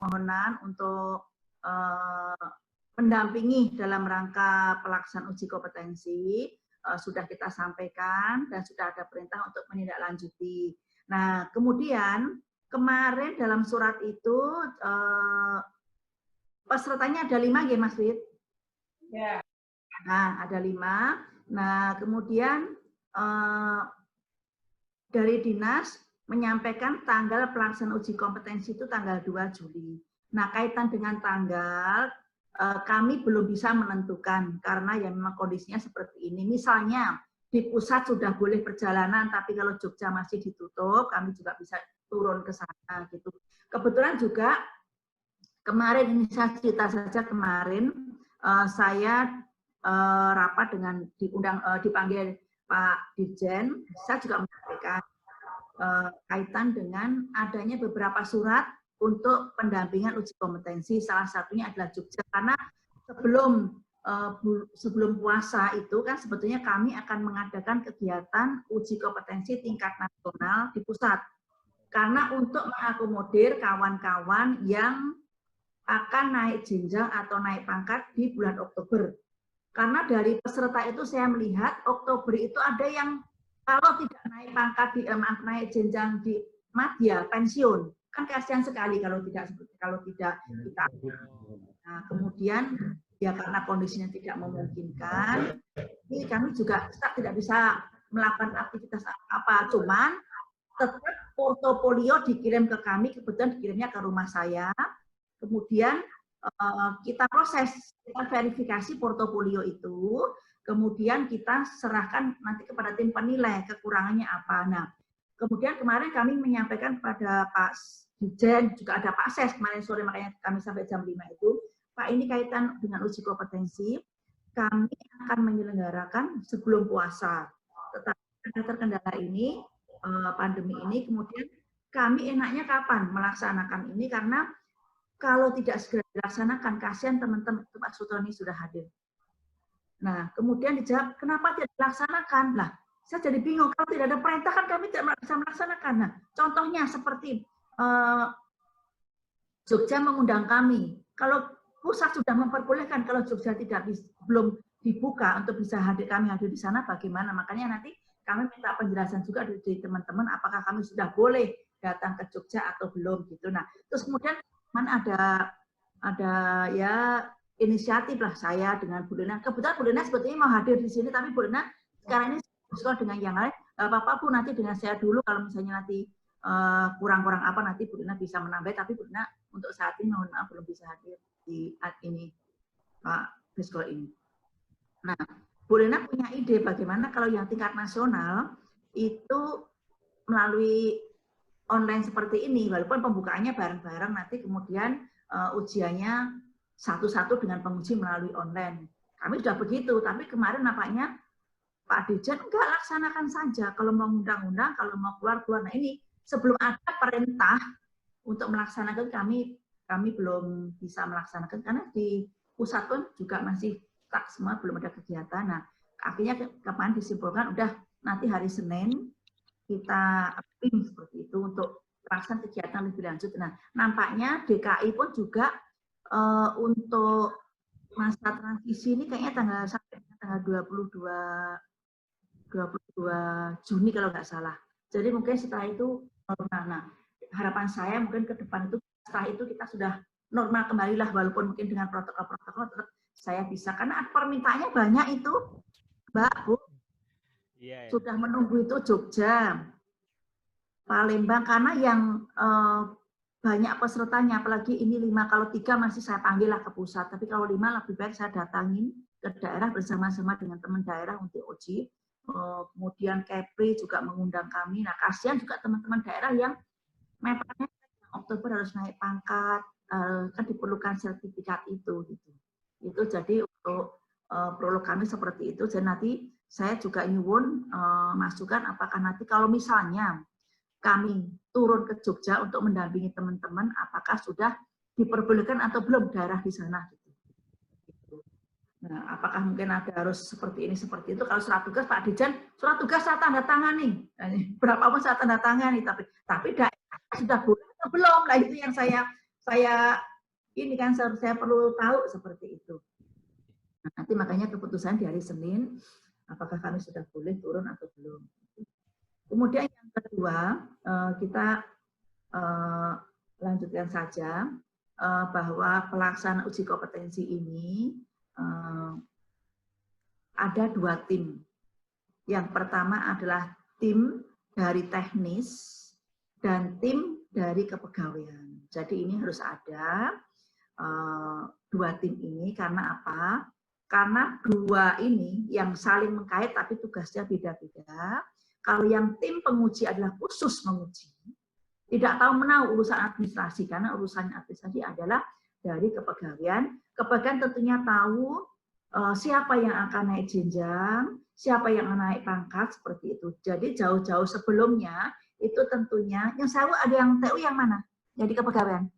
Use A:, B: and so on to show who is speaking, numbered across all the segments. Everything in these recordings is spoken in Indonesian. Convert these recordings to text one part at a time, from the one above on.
A: permohonan untuk mendampingi dalam rangka pelaksanaan uji kompetensi sudah kita sampaikan dan sudah ada perintah untuk menindaklanjuti. Nah, kemudian kemarin dalam surat itu pesertanya ada 5 ya Mas Wid? Ya. Nah, ada 5. Nah, kemudian dari dinas menyampaikan tanggal pelaksanaan uji kompetensi itu tanggal 2 Juli. Nah, kaitan dengan tanggal, kami belum bisa menentukan karena ya memang kondisinya seperti ini. Misalnya di pusat sudah boleh perjalanan, tapi kalau Jogja masih ditutup, kami juga bisa turun ke sana gitu. Kebetulan juga kemarin ini saya cerita saja kemarin saya rapat dengan dipanggil Pak Dirjen, saya juga menyampaikan kaitan dengan adanya beberapa surat untuk pendampingan uji kompetensi, salah satunya adalah Jogja, karena sebelum puasa itu kan sebetulnya kami akan mengadakan kegiatan uji kompetensi tingkat nasional di pusat, karena untuk mengakomodir kawan-kawan yang akan naik jenjang atau naik pangkat di bulan Oktober. Karena dari peserta itu saya melihat Oktober itu ada yang kalau tidak naik pangkat di naik jenjang di madya pensiun, kan kasihan sekali kalau tidak kita. Nah, kemudian ya karena kondisinya tidak memungkinkan, ini kami juga tidak bisa melakukan aktivitas apa, cuman tetap portofolio dikirim ke kami, kebetulan dikirimnya ke rumah saya, kemudian kita proses, kita verifikasi portofolio itu, kemudian kita serahkan nanti kepada tim penilai kekurangannya apa. Nah, kemudian kemarin kami menyampaikan kepada Pak Dirjen, juga ada Pak Ses kemarin sore, makanya kami sampai jam 5 itu, Pak ini kaitan dengan uji kompetensi, kami akan menyelenggarakan sebelum puasa. Tetapi karena terkendala ini, pandemi ini, kemudian kami enaknya kapan melaksanakan ini, karena kalau tidak segera dilaksanakan, kasihan teman-teman, Pak Sutoni sudah hadir. Nah, kemudian dijawab, kenapa tidak dilaksanakan? Lah, saya jadi bingung, kalau tidak ada perintah kan kami tidak bisa melaksanakan. Nah, contohnya seperti Jogja mengundang kami. Kalau pusat sudah memperbolehkan, kalau Jogja belum dibuka untuk bisa kami hadir di sana, bagaimana? Makanya nanti kami minta penjelasan juga dari teman-teman, apakah kami sudah boleh datang ke Jogja atau belum gitu. Nah, terus kemudian ada ya inisiatif lah saya dengan Bu Lena. Kebetulan Bu Lena sebetulnya mau hadir di sini, tapi Bu Lena sekarang ini dengan yang lain. Bapak Bu nanti dengan saya dulu, kalau misalnya nanti kurang-kurang apa nanti Bu Lena bisa menambah. Tapi Bu Lena untuk saat ini mohon maaf belum bisa hadir di ini Pak Biskol ini. Nah, Bu Lena punya ide bagaimana kalau yang tingkat nasional itu melalui online seperti ini, walaupun pembukaannya bareng-bareng, nanti kemudian ujiannya satu-satu dengan penguji melalui online. Kami sudah begitu, tapi kemarin nampaknya Pak Dirjen enggak, laksanakan saja. Kalau mau undang-undang, kalau mau keluar-keluar. Nah ini sebelum ada perintah untuk melaksanakan, kami belum bisa melaksanakan, karena di pusat pun juga masih tak semua, belum ada kegiatan. Nah akhirnya kemarin disimpulkan, udah nanti hari Senin kita apping seperti itu untuk pelaksanaan kegiatan lebih lanjut. Nah, nampaknya DKI pun juga untuk masa transisi ini kayaknya sampai tanggal 22 Juni kalau nggak salah. Jadi mungkin setelah itu normal. Nah, harapan saya mungkin ke depan itu setelah itu kita sudah normal kembali lah, walaupun mungkin dengan protokol-protokol tetap saya bisa, karena permintaannya banyak itu, Mbak, Bu. Sudah menunggu itu Jogja, Palembang, karena yang banyak pesertanya, apalagi ini 5, kalau 3 masih saya panggil lah ke pusat, tapi kalau 5 lebih baik saya datangin ke daerah bersama-sama dengan teman daerah untuk uji. Kemudian Kepri juga mengundang kami. Nah, kasihan juga teman-teman daerah yang mepetnya Oktober harus naik pangkat, kan diperlukan sertifikat itu. Gitu. Itu jadi untuk prolog kami seperti itu. Dan nanti saya juga nyuwun masukan, apakah nanti kalau misalnya kami turun ke Jogja untuk mendampingi teman-teman, apakah sudah diperbolehkan atau belum daerah di sana. Gitu. Nah, apakah mungkin ada harus seperti ini, seperti itu. Kalau surat tugas Pak Dirjen, surat tugas saya tanda tangani. Berapapun saya tanda tangani, tapi daerah sudah boleh atau belum? Nah, itu yang saya saya ini kan saya perlu tahu seperti itu. Nah, nanti makanya keputusan di hari Senin, apakah kami sudah boleh turun atau belum. Kemudian yang kedua, kita lanjutkan saja bahwa pelaksanaan uji kompetensi ini ada 2 tim. Yang pertama adalah tim dari teknis dan tim dari kepegawaian. Jadi ini harus ada 2 tim ini karena apa? Karena 2 ini yang saling mengkait tapi tugasnya beda-beda. Kalau yang tim penguji adalah khusus menguji, tidak tahu menahu urusan administrasi, karena urusan administrasi adalah dari kepegawaian. Kepegawaian tentunya tahu siapa yang akan naik jenjang, siapa yang akan naik pangkat, seperti itu. Jadi jauh-jauh sebelumnya, itu tentunya, yang saya ada yang TU yang mana? Jadi kepegawaian?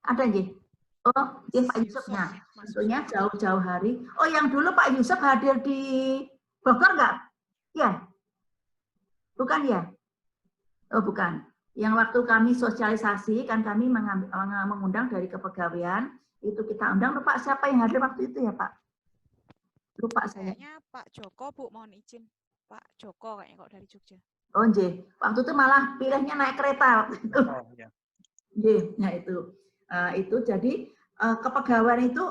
A: Ada nggih? Oh, ya Pak Yusufnya. Tentunya jauh-jauh hari. Oh, yang dulu Pak Yusuf hadir di Bogor nggak? Ya. Bukan ya? Oh, bukan. Yang waktu kami sosialisasi, kan kami mengundang dari kepegawaian, itu kita undang. Lupa siapa yang hadir waktu itu ya Pak? Lupa saya.
B: Kayaknya Pak Joko, Bu, mohon izin. Pak Joko kayaknya kok dari Jogja.
A: Oh, nggih. Waktu itu malah pilihnya naik kereta waktu itu.
C: Oh, ya.
A: Nggih, nah itu jadi kepegawaian itu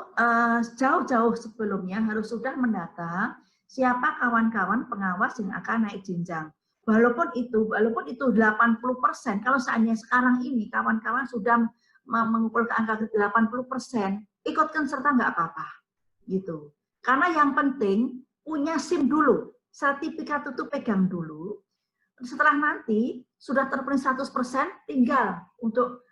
A: jauh-jauh sebelumnya harus sudah mendata siapa kawan-kawan pengawas yang akan naik jenjang. Walaupun itu 80%, kalau seandainya sekarang ini kawan-kawan sudah mengumpulkan angka 80%, ikutkan serta nggak apa-apa, gitu. Karena yang penting punya SIM dulu, sertifikat itu pegang dulu. Setelah nanti sudah terpenuhi 100%, tinggal untuk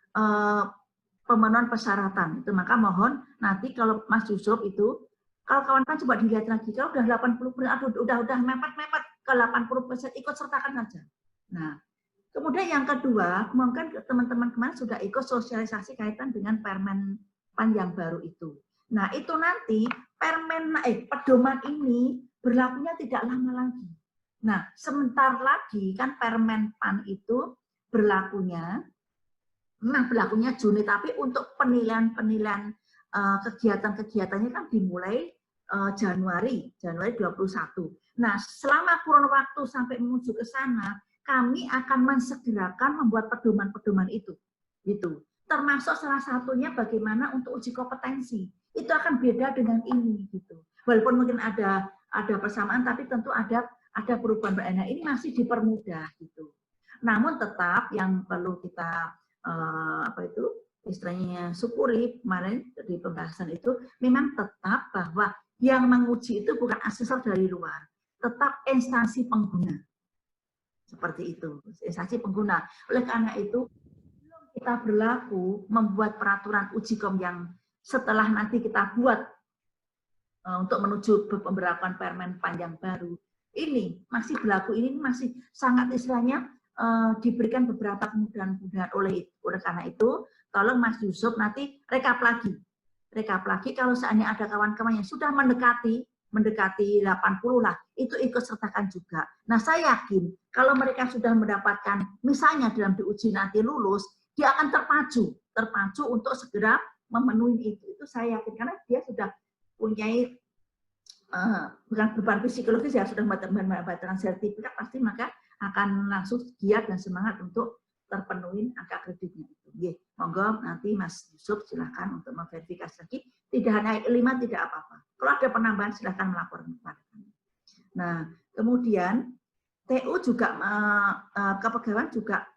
A: pemenuhan persyaratan. Itu maka mohon nanti kalau Mas Yusuf itu, kalau kawan-kawan coba dilihat lagi, kalau udah 80%, aduh udah mepet-mepet ke 80%, ikut sertakan saja. Nah, kemudian yang kedua, mungkin teman-teman kemarin sudah ikut sosialisasi kaitan dengan Permen PAN yang baru itu. Nah, itu nanti pedoman ini berlakunya tidak lama lagi. Nah, sebentar lagi kan Permen PAN itu berlakunya Juni, tapi untuk penilaian kegiatan-kegiatannya kan dimulai Januari 21. Nah, selama kurun waktu sampai menuju ke sana, kami akan mensegerakan membuat pedoman-pedoman itu. Gitu. Termasuk salah satunya bagaimana untuk uji kompetensi. Itu akan beda dengan ini gitu. Walaupun mungkin ada persamaan, tapi tentu ada perubahan. Nah, ini masih dipermudah gitu. Namun tetap yang perlu kita istilahnya syukuri kemarin di pembahasan itu, memang tetap bahwa yang menguji itu bukan asesor dari luar, tetap instansi pengguna. Seperti itu, instansi pengguna. Oleh karena itu, belum kita berlaku membuat peraturan uji kom yang setelah nanti kita buat untuk menuju pemberlakuan Permen PAN yang baru, ini masih berlaku, ini masih sangat istilahnya diberikan beberapa kemudahan-kemudahan oleh karena itu, tolong Mas Yusuf nanti rekap lagi kalau seandainya ada kawan-kawan yang sudah mendekati 80 lah, itu ikut sertakan juga. Nah, saya yakin kalau mereka sudah mendapatkan, misalnya dalam diuji nanti lulus, dia akan terpacu untuk segera memenuhi itu. Itu saya yakin karena dia sudah punya bukan beban psikologis ya, sudah mendapatkan sertifikat, pasti maka akan langsung giat dan semangat untuk terpenuhi angka kreditnya itu. Monggo nanti Mas Yusuf silakan untuk memverifikasi lagi. Tidak hanya 5 tidak apa-apa. Kalau ada penambahan silakan melaporkan kepada kami. Nah, kemudian TU juga kepegawaian juga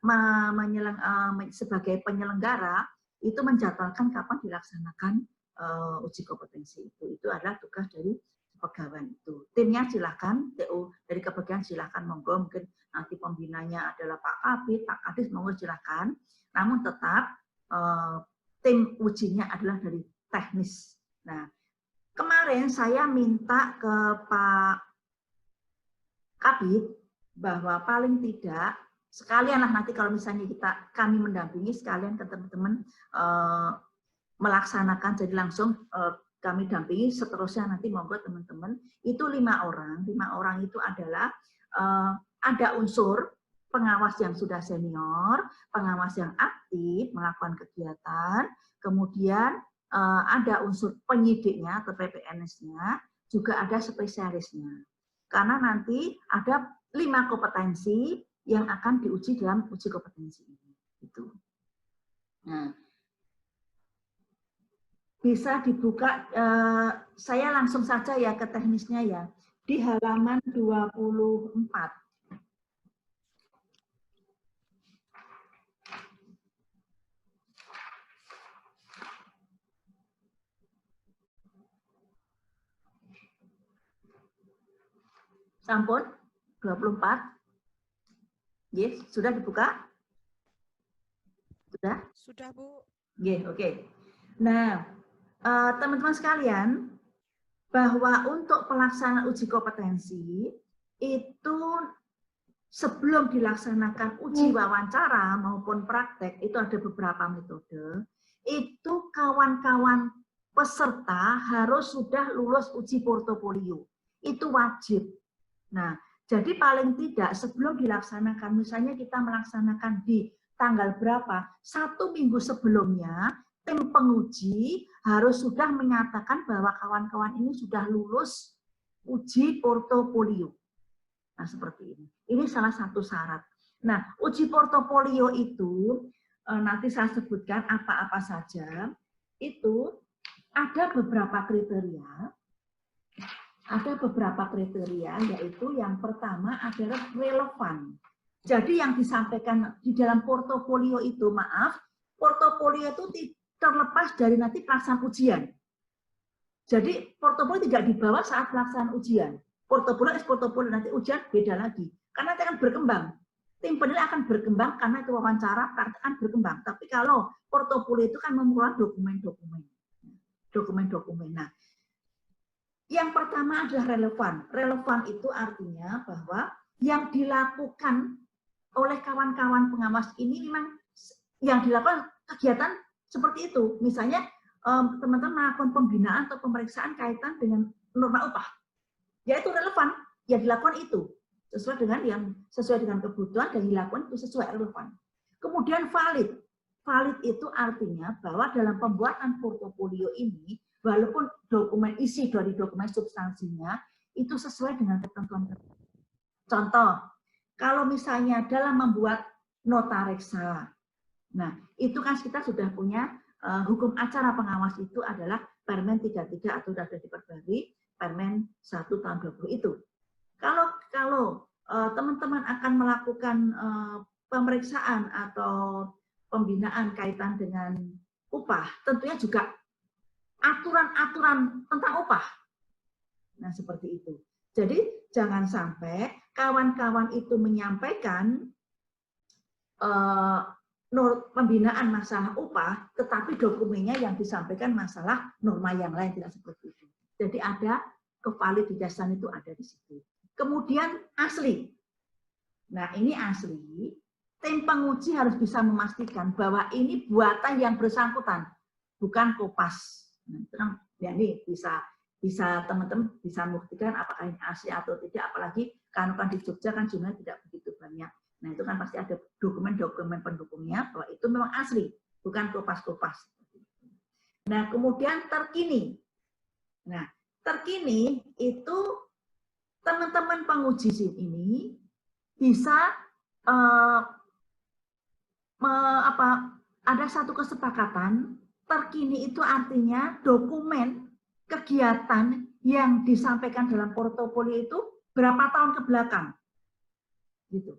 A: sebagai penyelenggara itu menjadwalkan kapan dilaksanakan uji kompetensi itu. Itu adalah tugas dari kepegawaian itu. Timnya silakan, TU dari kepegawaian silakan, monggo, mungkin nanti pembinanya adalah Pak Kabid, Pak Kadis, monggo silakan. Namun tetap tim ujinya adalah dari teknis. Nah, kemarin saya minta ke Pak Kabid bahwa paling tidak sekalianlah nanti kalau misalnya kami mendampingi sekalian ke teman-teman melaksanakan, jadi langsung kami dampingi, seterusnya nanti monggo teman-teman itu 5 orang. 5 orang itu adalah ada unsur pengawas yang sudah senior, pengawas yang aktif melakukan kegiatan, kemudian ada unsur penyidiknya atau PPNS-nya, juga ada spesialisnya. Karena nanti ada 5 kompetensi yang akan diuji dalam uji kompetensi ini. Gitu. Nah, bisa dibuka, saya langsung saja ya ke teknisnya ya, di halaman 24. Sampun 24. Yes, sudah dibuka? Sudah?
B: Sudah, Bu.
A: Yes, oke. Nah, teman-teman sekalian, bahwa untuk pelaksanaan uji kompetensi itu sebelum dilaksanakan uji wawancara maupun praktek, itu ada beberapa metode. Itu kawan-kawan peserta harus sudah lulus uji portofolio. Itu wajib. Nah, jadi paling tidak sebelum dilaksanakan, misalnya kita melaksanakan di tanggal berapa, 1 minggu sebelumnya, tim penguji harus sudah menyatakan bahwa kawan-kawan ini sudah lulus uji portofolio. Nah, seperti ini. Ini salah satu syarat. Nah, uji portofolio itu, nanti saya sebutkan apa-apa saja, itu ada beberapa kriteria. Ada beberapa kriteria, yaitu yang pertama adalah relevan. Jadi yang disampaikan di dalam portofolio itu, maaf, portofolio itu terlepas dari nanti pelaksanaan ujian. Jadi portofolio tidak dibawa saat pelaksanaan ujian. Portofolio nanti ujian beda lagi. Karena nanti akan berkembang. Tim penilai akan berkembang karena itu wawancara, akan berkembang. Tapi kalau portofolio itu kan memerlukan dokumen-dokumen. Dokumen-dokumen. Nah, yang pertama adalah relevan. Relevan itu artinya bahwa yang dilakukan oleh kawan-kawan pengawas ini memang yang dilakukan kegiatan seperti itu. Misalnya teman-teman melakukan pembinaan atau pemeriksaan kaitan dengan norma upah. Yaitu relevan, yang dilakukan itu sesuai dengan kebutuhan dan dilakukan itu sesuai relevan. Kemudian valid. Valid itu artinya bahwa dalam pembuatan portofolio ini, walaupun dokumen isi dari dokumen substansinya itu sesuai dengan ketentuan. Contoh, kalau misalnya dalam membuat nota reksa, nah itu kan kita sudah punya hukum acara pengawas itu adalah Permen 33 atau sudah diperbarui Permen 1 tahun 20 itu. Kalau teman-teman akan melakukan pemeriksaan atau pembinaan kaitan dengan upah, tentunya juga aturan-aturan tentang upah. Nah, seperti itu. Jadi, jangan sampai kawan-kawan itu menyampaikan pembinaan masalah upah, tetapi dokumennya yang disampaikan masalah norma yang lain, tidak seperti itu. Jadi, ada kevaliditasan itu ada di situ. Kemudian, asli. Nah, ini asli. Tim penguji harus bisa memastikan bahwa ini buatan yang bersangkutan, bukan kopas. Nah, ya ini bisa teman-teman bisa membuktikan apakah ini asli atau tidak, apalagi karena kan di Jogja kan jumlahnya tidak begitu banyak. Nah, itu kan pasti ada dokumen-dokumen pendukungnya bahwa itu memang asli, bukan kopas-kopas. Nah, kemudian terkini. Nah, terkini itu teman-teman penguji SIM ini bisa ada satu kesepakatan. Terkini itu artinya dokumen kegiatan yang disampaikan dalam portofolio itu berapa tahun ke belakang. Gitu.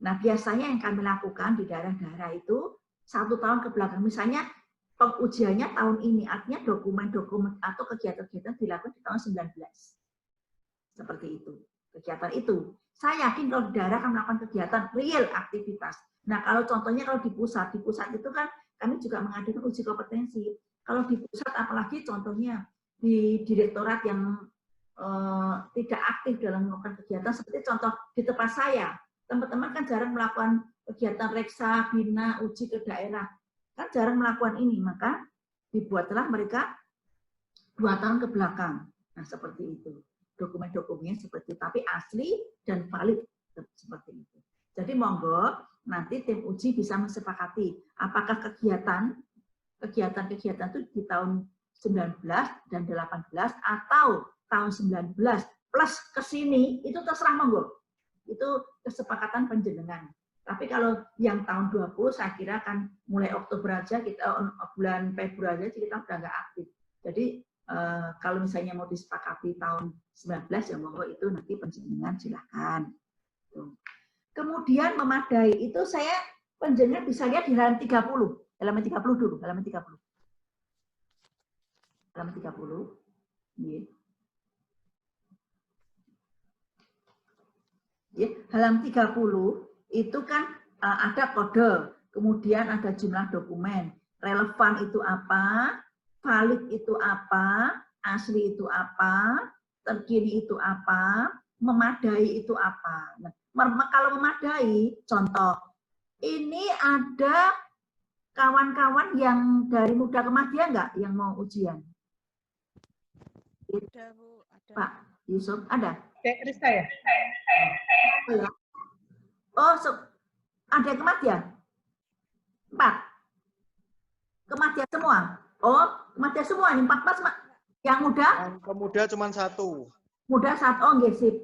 A: Nah, biasanya yang kami lakukan di daerah-daerah itu 1 tahun ke belakang. Misalnya pengujiannya tahun ini, artinya dokumen-dokumen atau kegiatan-kegiatan dilakukan di tahun 19. Seperti itu. Kegiatan itu. Saya yakin kalau di daerah akan melakukan kegiatan real aktivitas. Nah, kalau contohnya kalau di pusat itu kan kami juga mengadakan uji kompetensi. Kalau di pusat, apalagi contohnya di direktorat yang tidak aktif dalam melakukan kegiatan, seperti contoh di tempat saya, teman-teman kan jarang melakukan kegiatan reksa, bina, uji ke daerah. Kan jarang melakukan ini, maka dibuatlah mereka 2 tahun ke belakang. Nah, seperti itu. Dokumen-dokumennya seperti itu, tapi asli dan valid seperti itu. Jadi monggo nanti tim uji bisa mensepakati apakah kegiatan itu di tahun 19 dan 18 atau tahun 19 plus ke sini, itu terserah monggo. Itu kesepakatan panjenengan. Tapi kalau yang tahun 20 saya kira kan mulai Oktober aja, kita bulan Februari aja kita udah nggak aktif. Jadi kalau misalnya mau disepakati tahun 19 ya monggo, itu nanti panjenengan silahkan. Kemudian memadai itu saya panjenengan bisa lihat di halaman 30. Halaman 30 dulu, halaman 30. Halaman 30. Ya, halaman 30 itu kan ada kode, kemudian ada jumlah dokumen, relevan itu apa, valid itu apa, asli itu apa, terkini itu apa, memadai itu apa. Nah, kalau memadai, contoh, ini ada kawan-kawan yang dari Muda Kemadya nggak yang mau ujian?
B: Ada, Bu. Ada.
A: Pak Yusuf, ada?
C: Kayak Krista ya?
A: Oh, ada Kemadya? 4? Kemadya semua? Oh, Kemadya semua, ini 14, yang muda?
D: Yang pemuda cuma 1.
A: Muda 1, oh nggih, sip.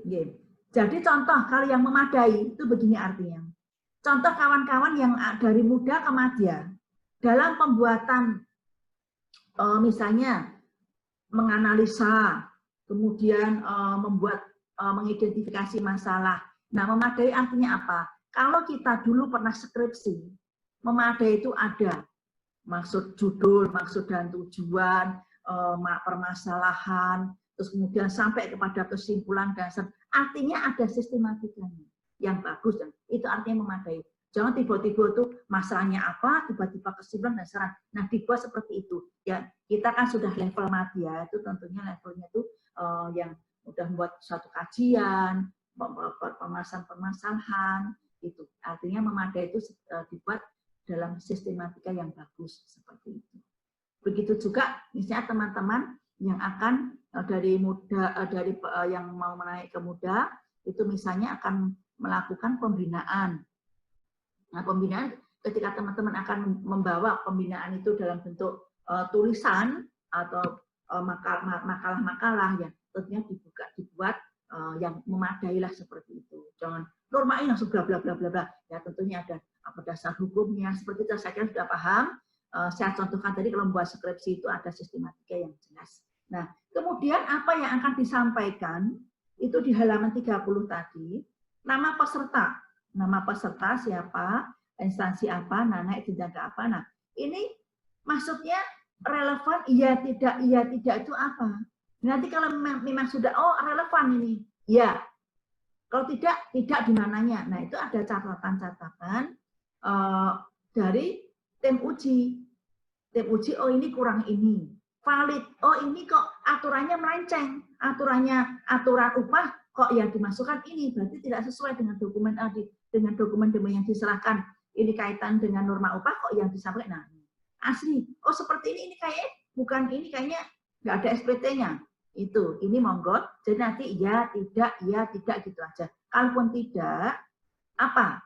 A: Jadi contoh, kalau yang memadai, itu begini artinya. Contoh kawan-kawan yang dari Muda Kemadya, dalam pembuatan, misalnya, menganalisa, kemudian mengidentifikasi masalah. Nah, memadai artinya apa? Kalau kita dulu pernah skripsi, memadai itu ada maksud judul, maksud dan tujuan, permasalahan, terus kemudian sampai kepada kesimpulan dasar. Artinya ada sistematikanya yang bagus, dan itu artinya memadai. Jangan tiba-tiba itu masalahnya apa, tiba-tiba kesimpulan dasar. Nah, dibuat seperti itu. Ya, kita kan sudah level madya, itu tentunya levelnya itu yang udah membuat suatu kajian, permasalahan, itu. Artinya memadai itu dibuat dalam sistematika yang bagus seperti itu. Begitu juga misalnya teman-teman yang akan dari muda, yang mau menaik ke muda, itu misalnya akan melakukan pembinaan. Nah, pembinaan ketika teman-teman akan membawa pembinaan itu dalam bentuk tulisan atau makalah-makalah yang tentunya dibuat yang memadai lah seperti itu. Jangan norma ini langsung bla bla bla bla bla. Ya tentunya ada apa dasar hukumnya, seperti itu saya kira sudah paham. Saya contohkan tadi kalau membuat skripsi itu ada sistematika yang jelas. Nah, kemudian apa yang akan disampaikan itu di halaman 30 tadi, nama peserta. Nama peserta siapa, instansi apa, naik jenjang apa. Nah, ini maksudnya relevan iya tidak itu apa. Nanti kalau memang sudah relevan ini, ya. Kalau tidak di mananya. Nah, itu ada catatan-catatan dari tim uji. Tim uji, oh ini kurang ini. Valid, oh ini kok aturannya melenceng. Aturan upah kok yang dimasukkan ini. Berarti tidak sesuai dengan dokumen yang diserahkan. Ini kaitan dengan norma upah kok yang disampaikan. Nah, asli. Oh seperti ini kayaknya bukan ini, kayaknya nggak ada SPT-nya. Itu, ini monggo. Jadi nanti iya, tidak gitu aja. Kalaupun tidak, apa?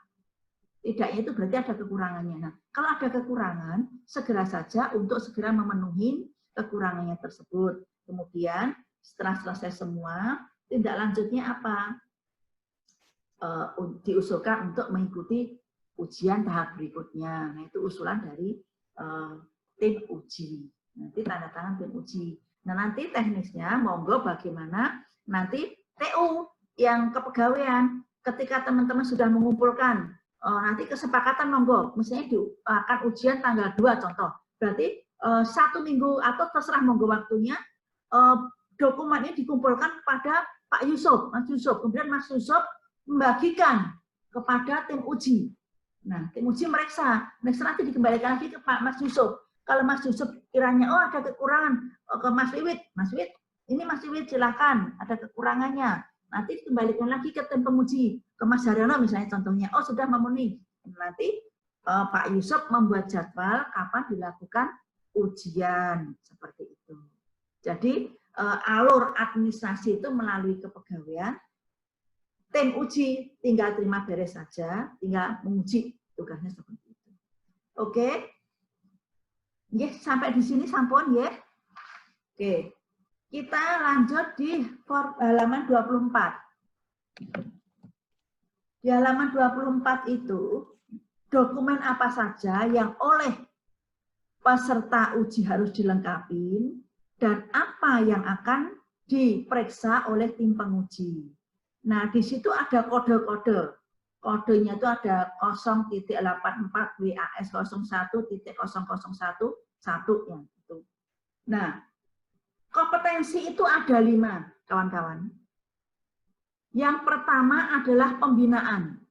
A: Tidaknya itu berarti ada kekurangannya. Nah, kalau ada kekurangan, segera saja untuk segera memenuhi kekurangannya tersebut. Kemudian setelah selesai semua, tindak lanjutnya apa? Diusulkan untuk mengikuti ujian tahap berikutnya. Nah, itu usulan dari tim uji. Nanti tanda tangan tim uji. Nah, nanti teknisnya monggo bagaimana nanti TU yang kepegawaian ketika teman-teman sudah mengumpulkan nanti kesepakatan monggo, misalnya akan ujian tanggal 2 contoh. Berarti 1 minggu atau terserah monggo waktunya dokumen ini dikumpulkan kepada Pak Yusuf, Mas Yusuf. Kemudian Mas Yusuf membagikan kepada tim uji. Nah, tim uji meriksa nanti dikembalikan lagi ke Pak Mas Yusuf. Kalau Mas Yusuf kiranya, ada kekurangan ke Mas Wiwit, ini Mas Wiwit silakan, ada kekurangannya. Nanti dikembalikan lagi ke tim penguji, ke Mas Haryono misalnya contohnya, sudah memenuhi. Nanti Pak Yusuf membuat jadwal kapan dilakukan ujian, seperti itu. Jadi alur administrasi itu melalui kepegawaian, tim uji tinggal terima beres saja, tinggal menguji, tugasnya seperti itu. Oke? Nggih, sampai di sini sampun ya. Oke. Kita lanjut di halaman 24. Di halaman 24 itu dokumen apa saja yang oleh peserta uji harus dilengkapi dan apa yang akan diperiksa oleh tim penguji. Nah, di situ ada kode-kode. Kodenya itu ada 0.84 WAS 01.001.1 yang itu. Nah, kompetensi itu ada 5, kawan-kawan. Yang pertama adalah pembinaan.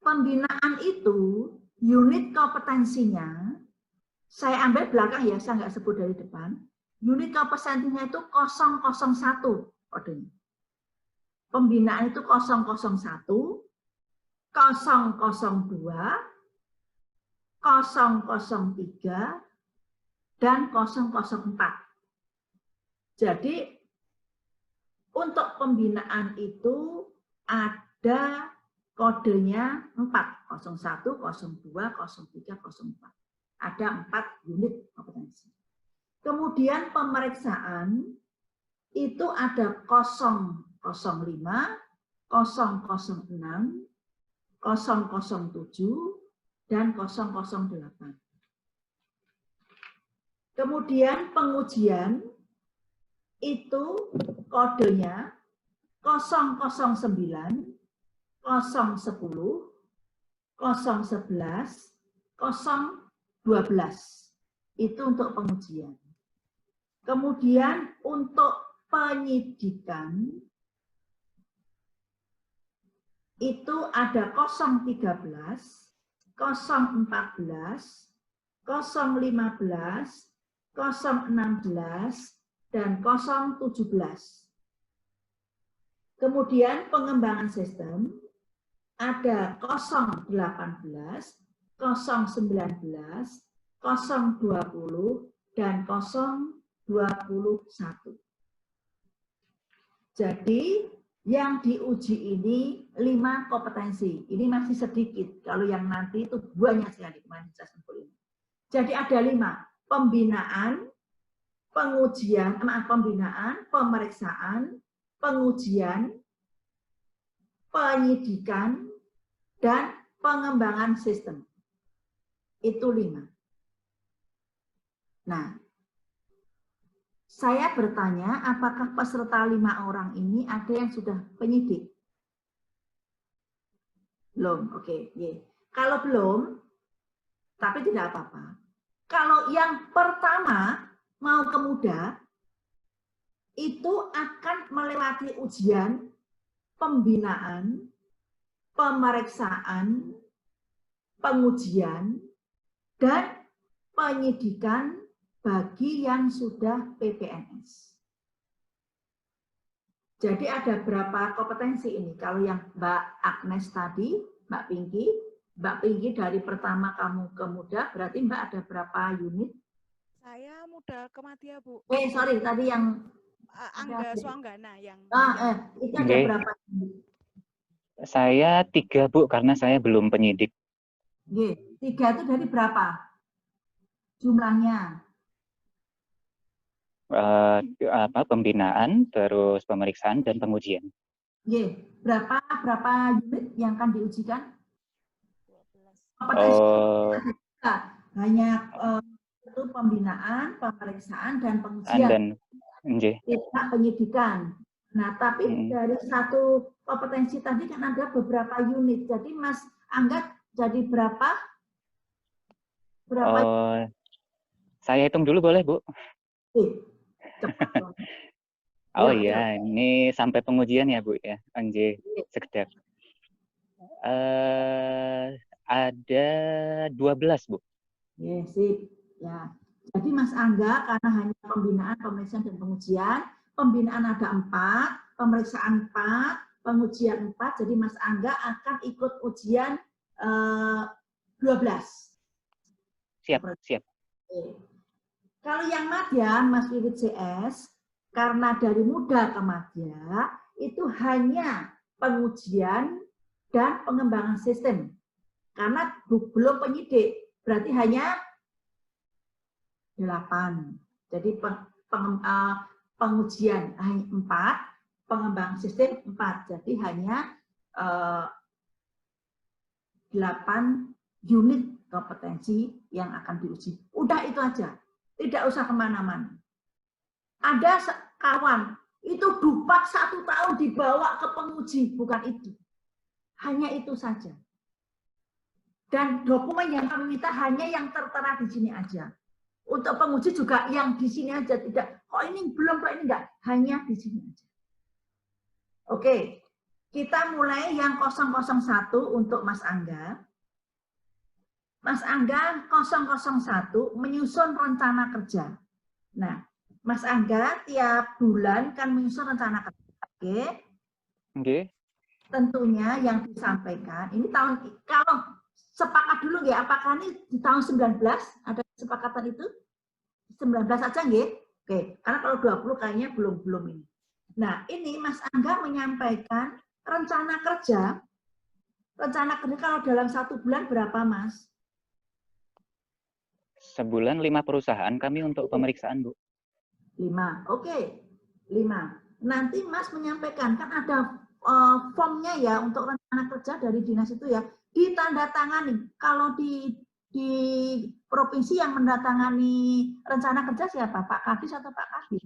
A: Pembinaan itu, unit kompetensinya, saya ambil belakang ya, saya nggak sebut dari depan. Unit kompetensinya itu 001 kodenya. Pembinaan itu 001, 002, 003, dan 004. Jadi, untuk pembinaan itu ada kodenya 4, 01, 02, 03, 04. Ada 4 unit kompetensi. Kemudian pemeriksaan itu ada 005, 006, 007, dan 008. Kemudian pengujian itu kodenya 009, 010, 011, 012. Itu untuk pengujian. Kemudian untuk penyidikan itu ada 013, 014, 015, 016, dan 017. Kemudian pengembangan sistem ada 018, 019, 020, dan 021. Jadi yang diuji ini 5 kompetensi. Ini masih sedikit. Kalau yang nanti itu banyak sekali. Jadi ada 5. Pembinaan, pembinaan, pemeriksaan, pengujian, penyidikan, dan pengembangan sistem. Itu 5. Nah, saya bertanya, apakah peserta 5 orang ini ada yang sudah penyidik? Belum, oke. Kalau belum, tapi tidak apa-apa. Kalau yang pertama mau ke muda, itu akan melewati ujian pembinaan, pemeriksaan, pengujian, dan penyidikan bagi yang sudah PPNS. Jadi ada berapa kompetensi ini? Kalau yang Mbak Agnes tadi, Mbak Pinky dari pertama kamu ke muda, berarti Mbak ada berapa unit?
B: Saya muda ke Madya, Bu.
A: Sorry, tadi yang
B: Angga Swanggana yang
A: itu ada berapa unit?
C: Saya 3, Bu, karena saya belum penyidik.
A: 3 itu dari berapa? Jumlahnya?
C: Pembinaan, terus pemeriksaan, dan pengujian.
A: Berapa unit yang akan diujikan?
B: 12.
A: Banyak itu pembinaan, pemeriksaan, dan pengujian. Tidak penyidikan. Nah, tapi dari satu kompetensi tadi kan ada beberapa unit. Jadi Mas Angga jadi berapa?
C: Saya hitung dulu boleh, Bu?
A: Cepat.
C: Iya, ini sampai pengujian ya, Bu ya. Sekedar. Ada 12, Bu.
A: Sip. Ya. Jadi Mas Angga karena hanya pembinaan, pemeriksaan, dan pengujian, pembinaan ada 4, pemeriksaan 4, pengujian 4, jadi Mas Angga akan ikut ujian 12.
C: Siap.
A: Kalau yang Madya, Mas Wiwit CS, karena dari muda ke Madya, itu hanya pengujian, dan pengembangan sistem. Karena belum penyidik, berarti hanya 8. Jadi pengujian hanya 4, pengembangan sistem 4. Jadi hanya 8 unit kompetensi yang akan diuji. Udah itu aja, tidak usah kemana-mana. Ada kawan, itu dupak 1 tahun dibawa ke penguji, bukan itu. Hanya itu saja. Dan dokumen yang kami minta hanya yang tertera di sini aja. Untuk penguji juga yang di sini aja, tidak. Kok ini belum, kok ini enggak. Hanya di sini aja. Oke, kita mulai yang 001 untuk Mas Angga. Mas Angga 001 menyusun rencana kerja. Nah, Mas Angga tiap bulan kan menyusun rencana kerja. Oke?
C: Oke.
A: Tentunya yang disampaikan, ini tahun, kalau sepakat dulu ya, apakah ini di tahun 19 ada kesepakatan itu? 19 aja nggih? Oke, karena kalau 20 kayaknya belum ini. Nah, ini Mas Angga menyampaikan rencana kerja. Rencana kerja kalau dalam 1 bulan berapa, Mas?
C: Sebulan 5 perusahaan kami untuk pemeriksaan, Bu.
A: 5. Oke. 5. Nanti Mas menyampaikan, kan ada formnya ya untuk rencana kerja dari dinas itu ya, ditandatangani. Kalau di provinsi yang mendatangani rencana kerja siapa? Pak Kadis atau Pak Kabit?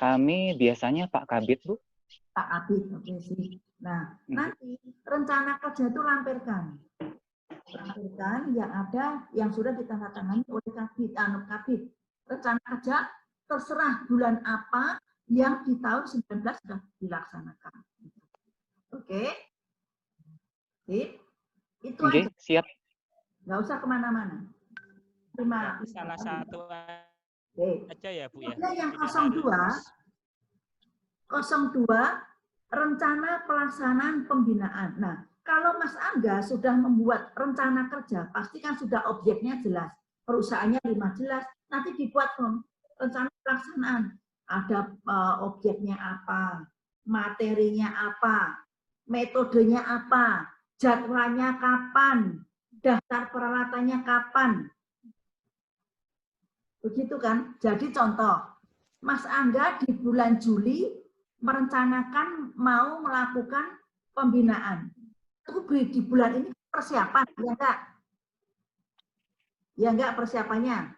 C: Kami biasanya Pak Kabit, Bu.
A: Pak Kabit, oke sih. Nah, nanti rencana kerja itu lampirkan. Lampirkan yang ada, yang sudah ditandatangani oleh Kabit, Kabit. Rencana kerja terserah bulan apa yang di tahun 19 sudah dilaksanakan. Oke? Itu
C: Oke,
A: aja.
C: siap.
A: Nggak usah kemana-mana.
D: Salah satu aja ya, Bu ya.
A: Yang 02 rencana pelaksanaan pembinaan. Nah, kalau Mas Angga sudah membuat rencana kerja, pasti kan sudah objeknya jelas, perusahaannya 5 jelas, nanti dibuat rencana pelaksanaan. Ada objeknya apa, materinya apa, metodenya apa, jadwalnya kapan, daftar peralatannya kapan. Begitu kan? Jadi contoh, Mas Angga di bulan Juli merencanakan mau melakukan pembinaan. Itu di bulan ini persiapan, ya enggak? Ya enggak persiapannya?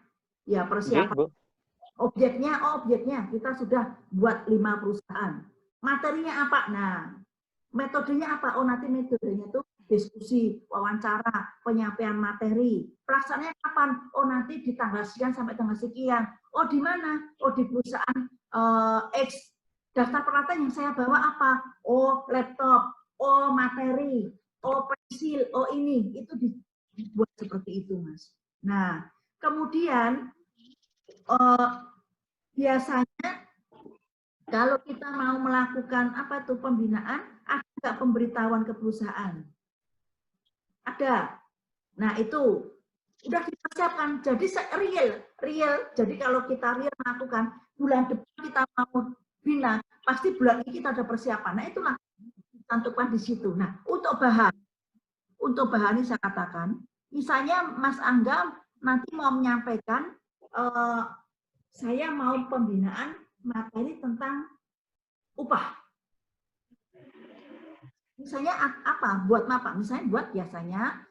A: Ya persiapan.
C: Oke, Bu.
A: Objeknya kita sudah buat 5 perusahaan. Materinya apa? Nah, metodenya apa? Oh, nanti metodenya itu diskusi, wawancara, penyampaian materi. Pelaksanaannya kapan? Oh, nanti di tanggal sekian sampai tanggal sekian. Oh, di mana? Oh, di perusahaan X. Daftar peralatan yang saya bawa apa? Oh, laptop. Oh, materi. Oh, pensil. Oh, ini. Itu dibuat seperti itu, Mas. Nah, kemudian biasanya kalau kita mau melakukan apa tuh pembinaan, ada nggak pemberitahuan ke perusahaan? Ada. Nah itu udah dipersiapkan. Jadi real. Jadi kalau kita real melakukan, bulan depan kita mau bina, pasti bulan ini kita ada persiapan. Nah itulah tentukan di situ. Nah untuk bahan ini saya katakan, misalnya Mas Angga nanti mau menyampaikan, saya mau pembinaan materi tentang upah. Misalnya apa? Buat apa? Misalnya buat biasanya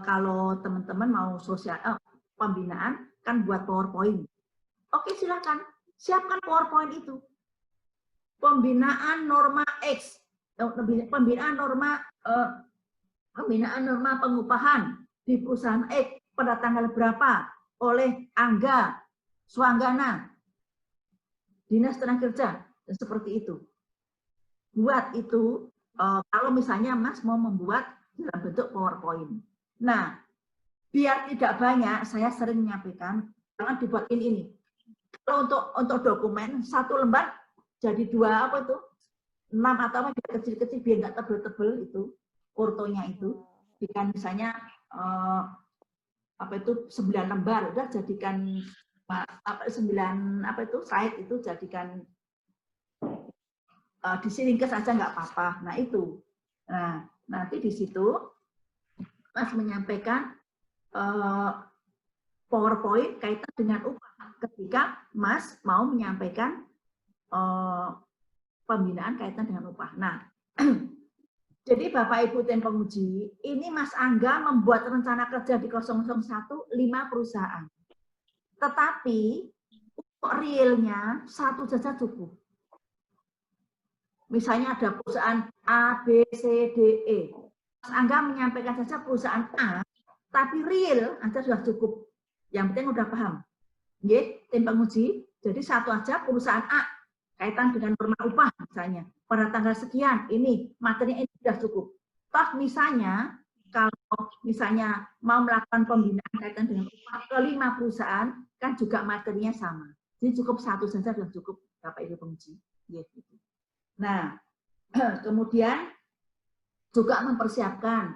A: kalau teman-teman mau sosial pembinaan kan buat PowerPoint. Oke, silakan. Siapkan PowerPoint itu. Pembinaan norma X, pembinaan norma pengupahan di perusahaan X pada tanggal berapa oleh Angga Swanggana, Dinas Tenaga Kerja, seperti itu. Buat itu, kalau misalnya Mas mau membuat dalam bentuk PowerPoint. Nah, biar tidak banyak, saya sering menyampaikan, jangan dibuatin ini. Kalau untuk dokumen, 1 lembar jadi 2, apa itu? 6 atau apa, biar kecil-kecil, biar nggak tebel-tebel itu, fotonya itu. Jika misalnya, apa itu, 9 lembar, udah jadikan 9 apa itu slide itu jadikan Diseringkes aja nggak apa-apa. Nah itu. Nah nanti di situ Mas menyampaikan PowerPoint kaitan dengan upah ketika Mas mau menyampaikan pembinaan kaitan dengan upah. Nah, jadi Bapak Ibu tim penguji, ini Mas Angga membuat rencana kerja di 001 5 perusahaan. Tetapi untuk realnya satu saja cukup. Misalnya ada perusahaan A, B, C, D, E. Mas Angga menyampaikan saja perusahaan A, tapi real Anda sudah cukup. Yang penting udah paham. Oke, tim penguji. Jadi satu aja perusahaan A kaitan dengan norma upah misalnya. Pada tanggal sekian ini materinya ini sudah cukup. Toh misalnya kalau misalnya mau melakukan pembinaan kaitan dengan upah ke 5 perusahaan kan juga materinya sama. Jadi cukup satu saja sudah cukup Bapak Ibu penguji. Gitu. Nah, kemudian juga mempersiapkan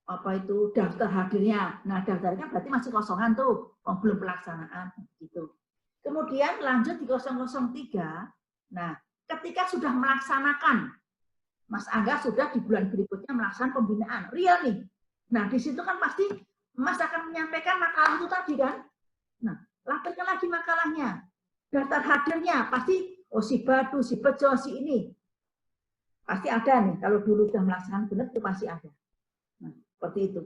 A: apa itu daftar hadirnya. Nah, daftarnya berarti masih kosongan tuh, belum pelaksanaan gitu. Kemudian lanjut di 003. Nah, ketika sudah melaksanakan, Mas Angga sudah di bulan berikutnya melaksanakan pembinaan real nih. Nah, di situ kan pasti Mas akan menyampaikan makalah itu tadi kan. Nah, lampirkan lagi makalahnya. Daftar hadirnya pasti si Badu, si Bejo, si ini. Pasti ada nih, kalau dulu sudah melaksanakan benar itu pasti ada. Nah, seperti itu.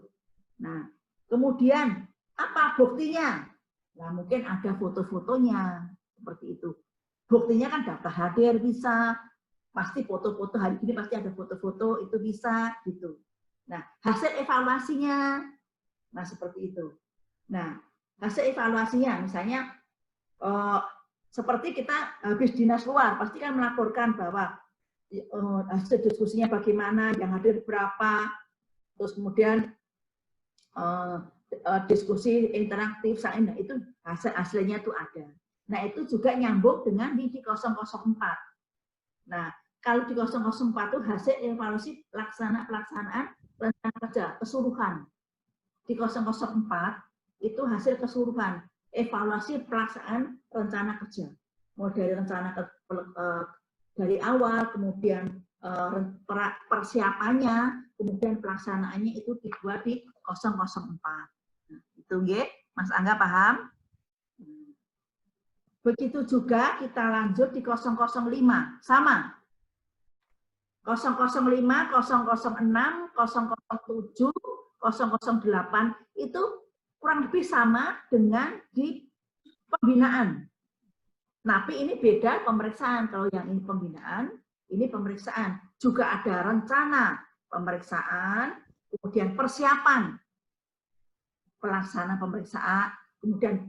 A: Nah, kemudian apa buktinya? Nah, mungkin ada foto-fotonya, seperti itu. Buktinya kan daftar hadir bisa, pasti foto-foto hari ini pasti ada foto-foto, itu bisa, gitu. Nah, hasil evaluasinya, nah seperti itu. Nah, hasil evaluasinya, misalnya seperti kita habis dinas luar, pasti kan melaporkan bahwa hasil diskusinya bagaimana, yang hadir berapa, terus kemudian diskusi interaktif, nah itu hasilnya itu ada. Nah itu juga nyambung dengan di 004. Nah kalau di 004 itu hasil evaluasi pelaksanaan rencana kerja keseluruhan. Di 004 itu hasil keseluruhan evaluasi pelaksanaan rencana kerja. Mulai dari rencana dari awal, kemudian persiapannya, kemudian pelaksanaannya itu dibuat di 004. Nah, itu nggih, Mas Angga paham? Begitu juga kita lanjut di 005, sama. 005, 006, 007, 008 itu kurang lebih sama dengan di pembinaan. Tapi ini beda pemeriksaan. Kalau yang ini pembinaan, ini pemeriksaan. Juga ada rencana pemeriksaan, kemudian persiapan pelaksanaan pemeriksaan, kemudian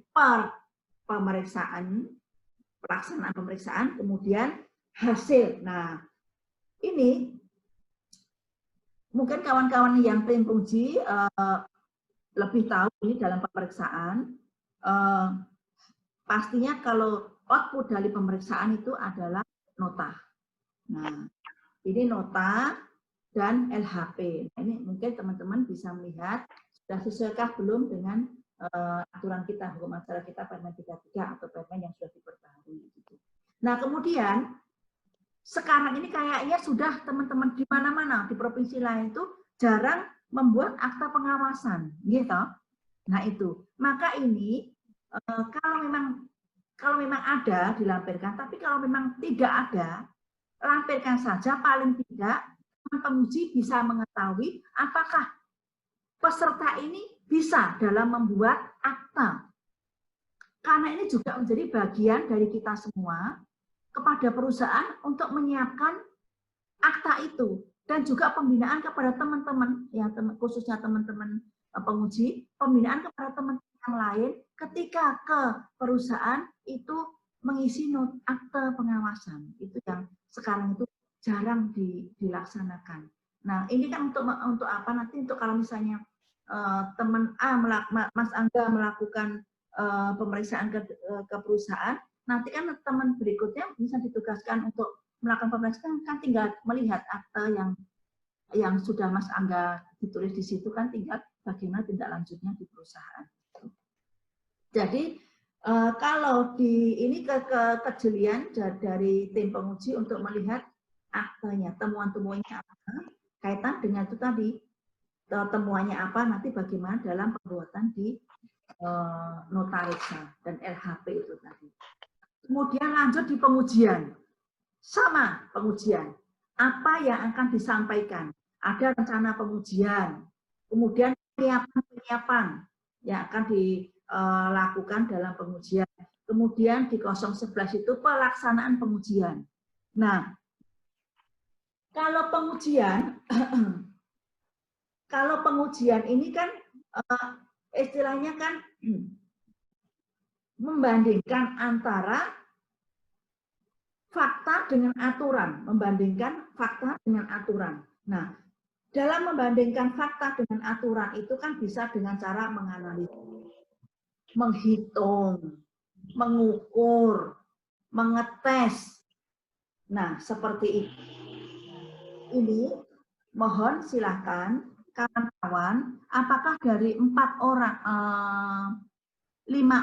A: pelaksanaan pemeriksaan, kemudian hasil. Nah, ini mungkin kawan-kawan yang tim uji lebih tahu ini dalam pemeriksaan. Pastinya kalau output dari pemeriksaan itu adalah nota. Nah, ini nota dan LHP. Nah, ini mungkin teman-teman bisa melihat sudah sesuaikah belum dengan aturan kita, hukum acara kita Permen 33 atau Permen yang sudah diperbaharui. Gitu. Nah, kemudian sekarang ini kayaknya sudah teman-teman di mana-mana di provinsi lain itu jarang membuat akta pengawasan, gitu. Nah itu, maka ini kalau memang ada dilampirkan, tapi kalau memang tidak ada, lampirkan saja paling tidak penguji bisa mengetahui apakah peserta ini bisa dalam membuat akta. Karena ini juga menjadi bagian dari kita semua kepada perusahaan untuk menyiapkan akta itu dan juga pembinaan kepada teman-teman, ya khususnya teman-teman penguji, pembinaan kepada teman-teman yang lain ketika ke perusahaan itu mengisi akte pengawasan. Itu yang sekarang itu jarang dilaksanakan. Nah, ini kan untuk apa nanti untuk kalau misalnya teman A Mas Angga melakukan pemeriksaan ke perusahaan, nanti kan teman berikutnya bisa ditugaskan untuk melakukan pemeriksaan kan tinggal melihat akte yang sudah Mas Angga ditulis di situ kan tinggal bagaimana tindak lanjutnya di perusahaan. Jadi kalau di ini kejelian dari tim penguji untuk melihat aktenya, temuan-temuannya apa, kaitan dengan itu tadi, temuannya apa, nanti bagaimana dalam pembuatan di notariksa dan LHP itu tadi. Kemudian lanjut di pengujian. Sama pengujian. Apa yang akan disampaikan? Ada rencana pengujian. Kemudian penyiapan yang akan dilakukan dalam pengujian. Kemudian di 011 itu pelaksanaan pengujian. Nah, kalau pengujian ini kan istilahnya kan membandingkan antara fakta dengan aturan, membandingkan fakta dengan aturan. Nah, dalam membandingkan fakta dengan aturan itu kan bisa dengan cara menganalisis, menghitung, mengukur, mengetes. Nah, seperti itu. Ini mohon silakan kawan-kawan, apakah dari 5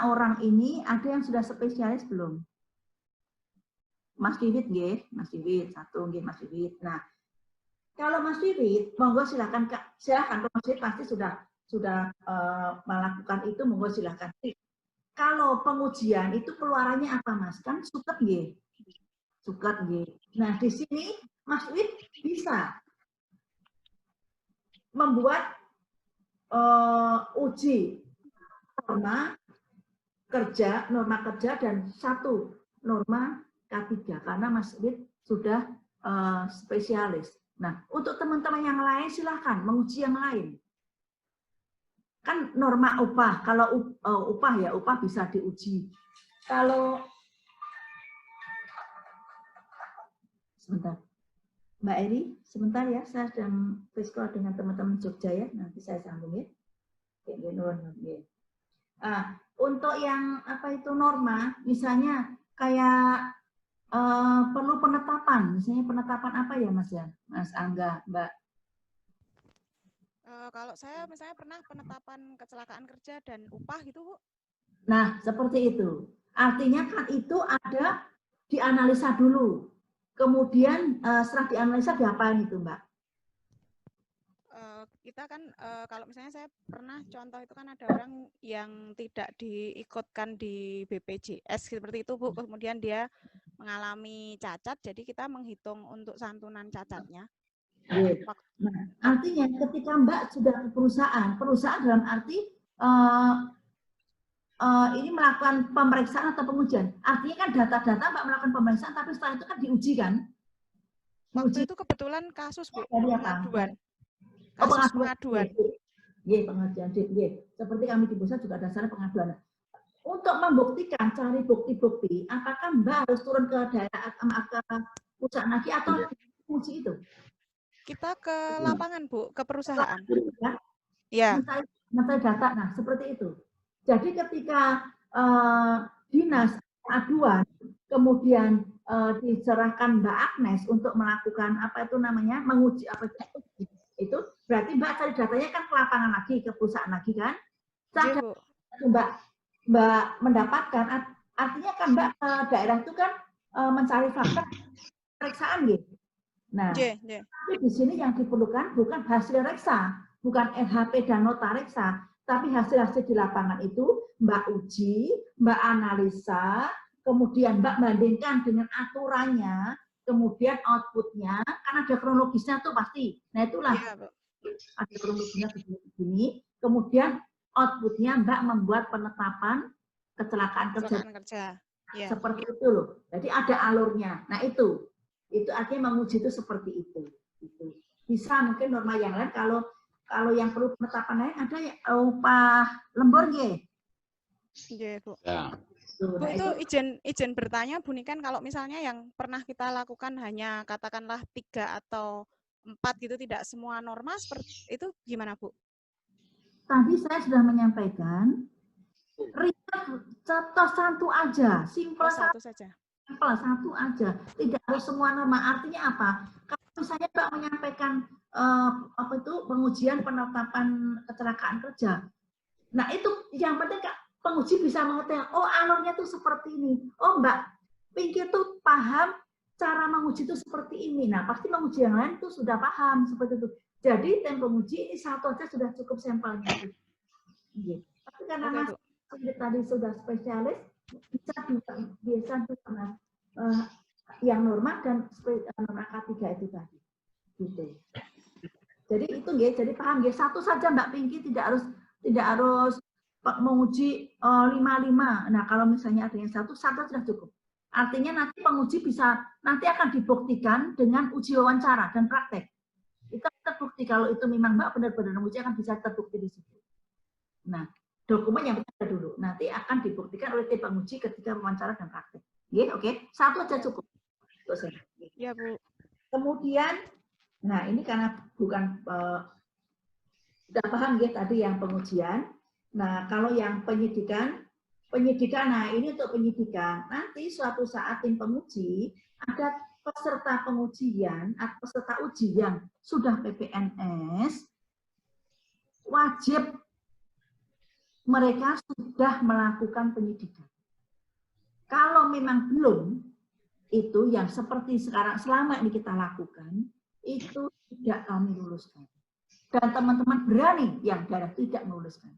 A: orang ini ada yang sudah spesialis belum? Mas Vivit, nggih, Mas Vivit, satu, nggih, Mas Vivit. Nah, kalau Mas Vivit, monggo silakan, Kak. Silakan, Mas Vivit pasti sudah melakukan itu, monggo silakan. Kalau pengujian itu keluarannya apa, Mas? Kan suket, nggih. Suket, nggih. Nah, di sini Mas Vivit bisa membuat uji norma kerja dan satu norma K3 karena Mas Vivit sudah spesialis. Nah, untuk teman-teman yang lain silahkan menguji yang lain. Kan norma upah, kalau upah bisa diuji. Kalau sebentar. Mbak Eri, sebentar ya, saya sedang face call dengan teman-teman Jogja ya, nanti saya sambung ya. Untuk yang apa itu norma, misalnya kayak perlu penetapan, misalnya penetapan apa ya Mas ya, Mas Angga, Mbak?
B: Kalau saya misalnya pernah penetapan kecelakaan kerja dan upah gitu, Bu.
A: Nah, seperti itu. Artinya kan itu ada dianalisa dulu. Kemudian setelah dianalisa diapain itu, Mbak?
B: Kita kan kalau misalnya saya pernah contoh itu kan ada orang yang tidak diikutkan di BPJS seperti itu, Bu. Kemudian dia mengalami cacat, jadi kita menghitung untuk santunan cacatnya.
A: Nah, artinya ketika Mbak sudah ke perusahaan dalam arti ini melakukan pemeriksaan atau pengujian. Artinya kan data-data Mbak melakukan pemeriksaan, tapi setelah itu kan diuji kan?
B: Waktu itu kebetulan kasus, Bu, pengaduan.
A: Kasus pengaduan. Iya, pengaduan. Seperti kami di pusat juga dasarnya pengaduan. Untuk membuktikan, cari bukti-bukti, apakah Mbak harus turun ke daerah ke pusat lagi atau uji itu?
B: Kita ke lapangan, Bu, ke perusahaan.
A: Ya. Mencari data, nah seperti itu. Jadi ketika dinas aduan, kemudian diserahkan Mbak Agnes untuk melakukan apa itu namanya, menguji apa itu, berarti Mbak cari datanya kan ke lapangan lagi, ke perusahaan lagi kan? Saat Mbak mendapatkan, artinya kan Mbak daerah itu kan mencari fakta pemeriksaan gitu. Nah, tapi di sini yang diperlukan bukan hasil reksa, bukan LHP dan notariksa, tapi hasil-hasil di lapangan itu Mbak uji, Mbak analisa, kemudian Mbak bandingkan dengan aturannya, kemudian outputnya, kan ada kronologisnya tuh pasti. Nah itulah ada kronologisnya begini, kemudian outputnya Mbak membuat penetapan kecelakaan kerja. Seperti itu loh. Jadi ada alurnya. Nah itu artinya menguji itu seperti itu. Bisa mungkin norma yang lain kalau yang perlu penetapan lain ada ya upah lembur nggih.
B: Nggih, Bu.
E: Ya.
B: Bu, itu izin bertanya, Bu Niken, kalau misalnya yang pernah kita lakukan hanya katakanlah 3 atau 4 gitu, tidak semua norma seperti itu gimana, Bu?
A: Tadi saya sudah menyampaikan, contoh satu aja, simpel
B: satu saja.
A: Simpel satu aja, tidak harus semua norma. Artinya apa? Kalau misalnya Mbak menyampaikan apa itu pengujian penetapan kecelakaan kerja, nah itu yang penting Kak, penguji bisa mengetahui, oh alurnya tuh seperti ini. Oh Mbak Pinky tuh paham cara menguji itu seperti ini. Nah, pasti menguji yang lain itu sudah paham seperti itu. Jadi tim penguji ini satu aja sudah cukup sampelnya. Tapi karena Mas tadi sudah spesialis, bisa biasa dengan yang norma dan norma K3 itu tadi. Gitu. Jadi itu ya, jadi paham ya. Satu saja Mbak Pinky, tidak harus menguji 5-5. Nah, kalau misalnya ada yang satu sudah cukup. Artinya nanti penguji nanti akan dibuktikan dengan uji wawancara dan praktek. Itu terbukti kalau itu memang Mbak benar-benar menguji akan bisa terbukti di situ. Nah, dokumen yang kita dulu nanti akan dibuktikan oleh tim penguji ketika wawancara dan praktek. Ya, oke. Satu aja cukup.
B: Ya, Bu.
A: Kemudian, nah ini karena bukan sudah paham ya tadi yang pengujian. Nah, kalau yang penyidikan, nah ini untuk penyidikan. Nanti suatu saat tim penguji ada peserta pengujian atau peserta uji yang sudah PPNS, wajib mereka sudah melakukan penyidikan. Kalau memang belum, itu yang seperti sekarang selama ini kita lakukan, itu tidak kami luluskan. Dan teman-teman berani yang daerah tidak meluluskan.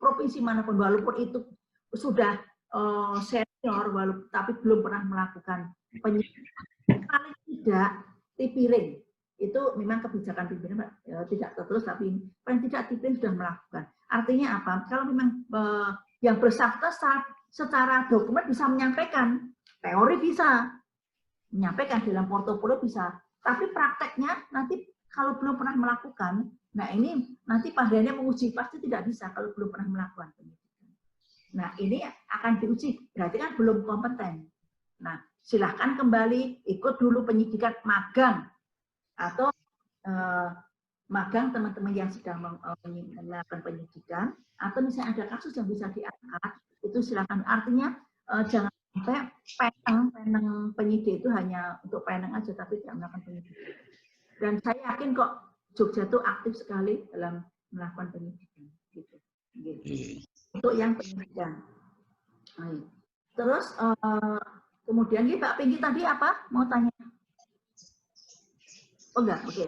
A: Provinsi manapun, walaupun itu sudah senior, tapi belum pernah melakukan penyidikan. Paling tidak, tipiring. Itu memang kebijakan pimpinan tidak tertulis, tapi paling tidak tipiring sudah melakukan. Artinya apa? Kalau memang yang bersangkutan secara dokumen bisa menyampaikan, teori bisa, menyampaikan dalam portofolio bisa, tapi prakteknya nanti kalau belum pernah melakukan, nah ini nanti padannya menguji pasti tidak bisa kalau belum pernah melakukan penyidikan. Nah ini akan diuji, berarti kan belum kompeten. Nah silahkan kembali ikut dulu penyidikan magang atau magang teman-teman yang sedang melakukan penyidikan, atau misalnya ada kasus yang bisa diangkat, itu silahkan. Artinya jangan sampai peneng penyidik itu hanya untuk peneng aja, tapi tidak melakukan penyidikan. Dan saya yakin kok Jogja itu aktif sekali dalam melakukan penyidikan. Gitu. Untuk yang penyidikan. Terus kemudian Mbak Pinky tadi apa? Mau tanya? Oh enggak, oke.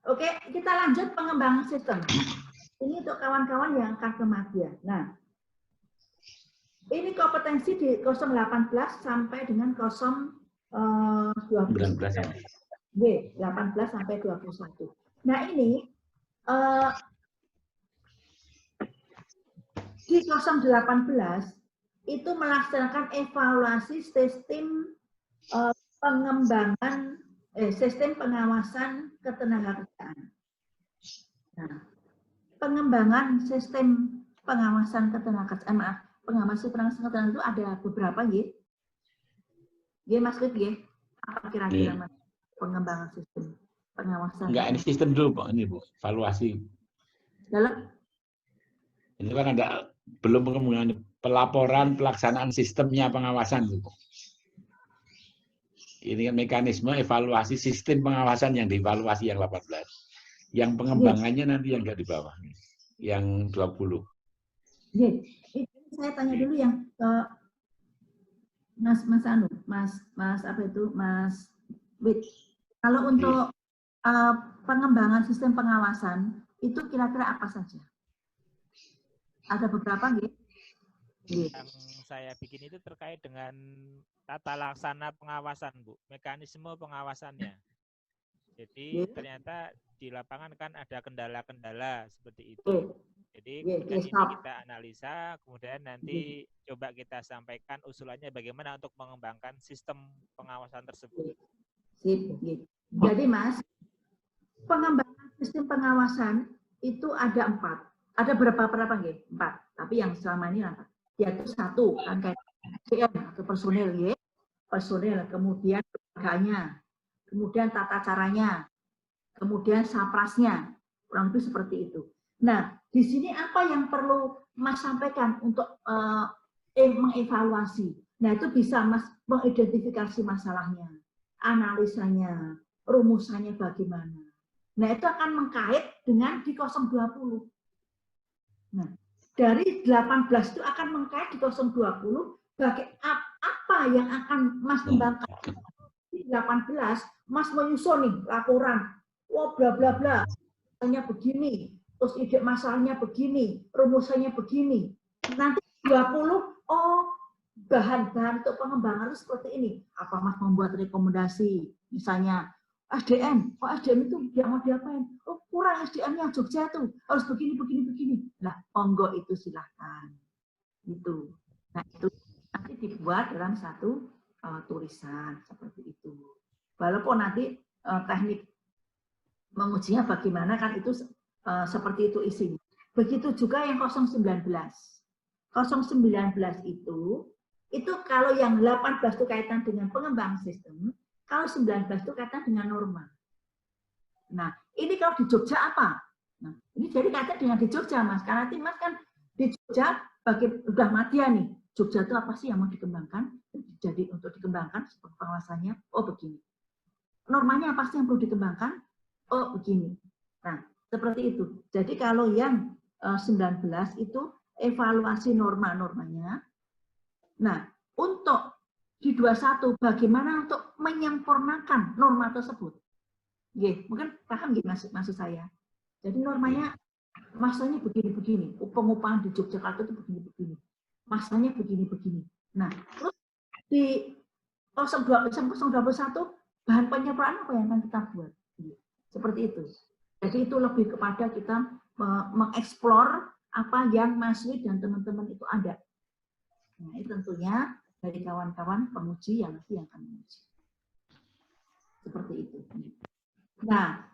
A: Oke, kita lanjut pengembangan sistem. Ini untuk kawan-kawan yang akan ke Madya. Nah, ini kompetensi di 018 sampai dengan 019. 18 sampai 21. Nah, ini di 018 itu melaksanakan evaluasi sistem pengembangan sistem pengawasan ketenagakerjaan. Nah, pengembangan sistem pengawasan ketenagakerjaan, pengawasan ketenagakerjaan itu ada beberapa, ya. Ya, Mas Lid, ya. Apa kira-kira Mas pengembangan sistem pengawasan?
E: Enggak, ini sistem dulu, Pak. Ini, Bu, evaluasi.
A: Dalam?
E: Ini kan ada belum pengembangan pelaporan pelaksanaan sistemnya pengawasan, Bu. Ini kan mekanisme evaluasi sistem pengawasan yang dievaluasi yang 18. Yang pengembangannya nanti yang enggak di bawah. Yang 20.
A: Saya tanya dulu yang Mas apa itu, Mas Wid. Kalau untuk pengembangan sistem pengawasan, itu kira-kira apa saja? Ada beberapa, gitu?
D: Yang saya bikin itu terkait dengan tata laksana pengawasan, Bu, mekanisme pengawasannya. Jadi ternyata di lapangan kan ada kendala-kendala seperti itu. Jadi kemudian ini kita analisa, kemudian nanti coba kita sampaikan usulannya bagaimana untuk mengembangkan sistem pengawasan tersebut.
A: Jadi Mas, pengembangan sistem pengawasan itu ada 4. Ada berapa nggih? 4. Tapi yang selama ini apa? Yaitu 1 kan kayak SDM atau personil, ya. Personil, kemudian lembaga, kemudian tata caranya, kemudian saprasnya, kurang lebih seperti itu. Nah, di sini apa yang perlu Mas sampaikan untuk mengevaluasi? Nah, itu bisa Mas mengidentifikasi masalahnya, analisanya, rumusannya bagaimana. Nah, itu akan mengkait dengan di 020. Nah, dari 18 itu akan mengkait di 020 apa yang akan Mas kembangkan 18, Mas menyusun nih laporan. Oh, bla bla bla. Masalahnya begini, terus ide masalahnya begini, rumusannya begini. Nanti 20, oh bahan-bahan untuk pengembangan itu seperti ini. Apa Mas membuat rekomendasi, misalnya SDM, oh SDM itu dia mau diapain? Oh kurang SDM-nya Jogja tuh, harus begini, begini, begini. Nah, monggo itu silahkan. Gitu. Nah, itu nanti dibuat dalam satu tulisan seperti itu. Walaupun nanti teknik mengujinya bagaimana kan itu seperti itu isinya. Begitu juga yang 019. 019 itu kalau yang 18 itu kaitan dengan pengembang sistem, kalau 19 itu kaitan dengan norma. Nah, ini kalau di Jogja apa? Nah, ini jadi kaitan dengan di Jogja, Mas. Karena nanti Mas kan di Jogja udah madya nih. Jogja itu apa sih yang mau dikembangkan? Jadi untuk dikembangkan seperti pengawasannya, oh begini. Normanya apa sih yang perlu dikembangkan? Oh begini. Nah, seperti itu. Jadi kalau yang 19 itu evaluasi norma-normanya. Nah, untuk di 21 bagaimana untuk menyempurnakan norma tersebut. Mungkin paham maksud saya. Jadi normanya masanya begini-begini. Pengupahan di Yogyakarta itu begini-begini. Masanya begini-begini. Nah, terus di 021 bahan penyempurnaan apa yang akan kita buat? Seperti itu. Jadi itu lebih kepada kita mengeksplor apa yang Mas Wi dan teman-teman itu ada. Nah, itu tentunya dari kawan-kawan penguji yang nanti akan menguji. Seperti itu. Nah,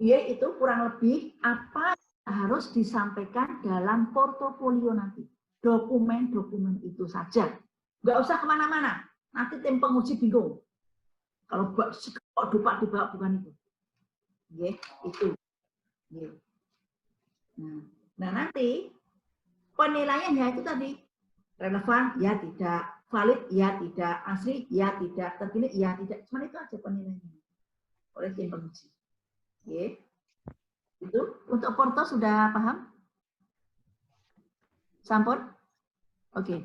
A: ya itu kurang lebih apa yang harus disampaikan dalam portofolio nanti. Dokumen-dokumen itu saja. Nggak usah kemana-mana. Nanti tim penguji bingung. Kalau dupak dibawa bukan itu. Itu. Nah, nanti penilaiannya itu tadi relevan ya tidak, valid ya tidak, asli ya tidak, terpilih ya tidak. Cuma itu aja penilaiannya oleh tim penguji. Itu untuk porto sudah paham? Sampun? Oke,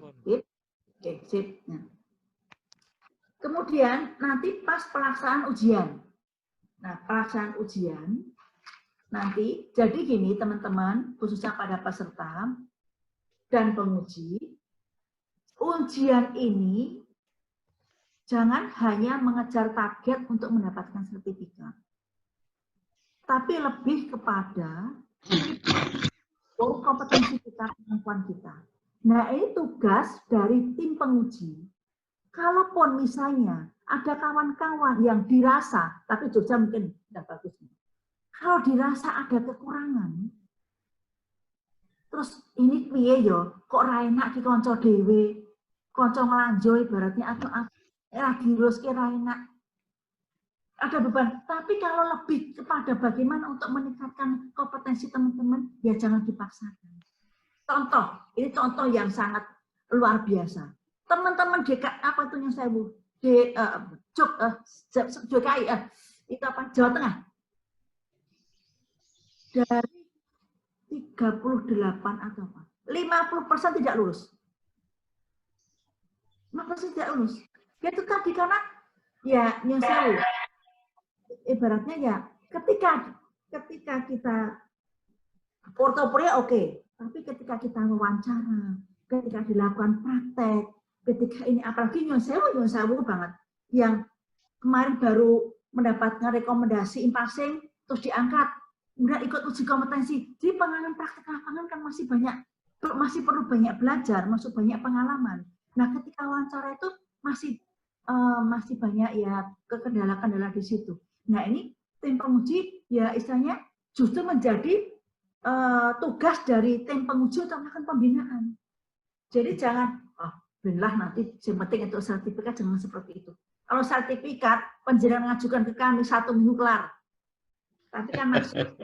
A: sip. Nah. Kemudian nanti pas pelaksanaan ujian. Nah, pelaksanaan ujian nanti jadi gini teman-teman, khususnya pada peserta dan penguji, ujian ini jangan hanya mengejar target untuk mendapatkan sertifikat, tapi lebih kepada kompetensi kita, kemampuan kita. Nah, ini tugas dari tim penguji. Kalaupun misalnya ada kawan-kawan yang dirasa, tapi Jogja mungkin tidak bagus. Kalau dirasa ada kekurangan, terus ini piye yo, kok ra enak ki kanca dhewe, kanca nglanjo ibaratnya atau lagi terus ki ra enak. Ada beban, tapi kalau lebih kepada bagaimana untuk meningkatkan kompetensi teman-teman, ya jangan dipaksakan. Contoh, ini contoh yang sangat luar biasa. Teman-teman apa itu yang saya DKI, itu apa? Jawa Tengah. Dari 38 atau apa? 50% tidak lulus. 50% tidak lulus. Itu tadi karena ya yang saya ibaratnya ya ketika kita portofolio oke, tapi ketika kita wawancara, ketika dilakukan praktek, ketika ini apalagi nyun sewu banget yang kemarin baru mendapatkan rekomendasi impasing terus diangkat kemudian ikut uji kompetensi di pengalaman praktek lapangan kan masih perlu banyak belajar, masih banyak pengalaman. Nah ketika wawancara itu masih banyak ya kendala-kendala di situ. Nah ini tim penguji ya istilahnya justru menjadi tugas dari tim penguji untuk melakukan pembinaan. Jadi jangan benar nanti yang penting itu sertifikat, jangan seperti itu. Kalau sertifikat penjenengan mengajukan ke kami 1 minggu kelar. Tapi kan maksud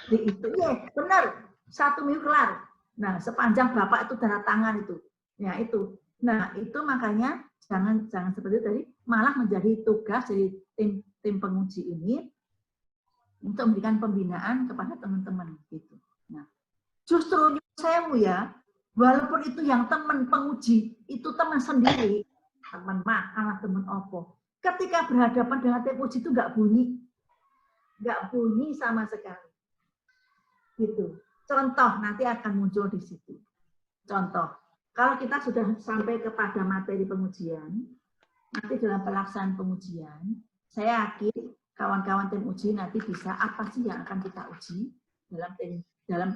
A: di itu ya benar 1 minggu kelar. Nah sepanjang Bapak itu tanda tangan itu, ya itu. Nah itu makanya jangan seperti itu tadi, malah menjadi tugas dari tim penguji ini untuk memberikan pembinaan kepada teman-teman gitu. Nah justru sewu ya. Walaupun itu yang teman penguji, itu teman sendiri, teman makan, teman opo. ketika berhadapan dengan tim uji itu nggak bunyi sama sekali. Gitu. Contoh nanti akan muncul di situ. Contoh, kalau kita sudah sampai kepada materi pengujian, nanti dalam pelaksanaan pengujian, saya yakin kawan-kawan tim uji nanti bisa apa sih yang akan kita uji dalam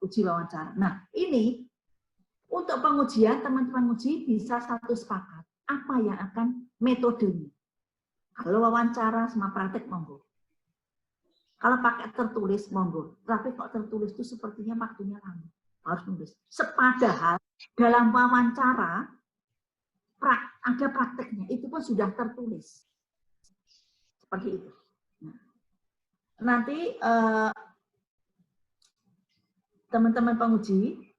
A: uji wawancara. Nah, ini untuk pengujian, teman-teman uji bisa satu sepakat. Apa yang akan metodenya? Kalau wawancara sama praktek, monggo. Kalau pakai tertulis, monggo. Tapi kok tertulis itu sepertinya waktunya lama. Harus nulis. Padahal dalam wawancara, ada prakteknya. Itu pun sudah tertulis. Seperti itu. Nah, nanti teman-teman penguji,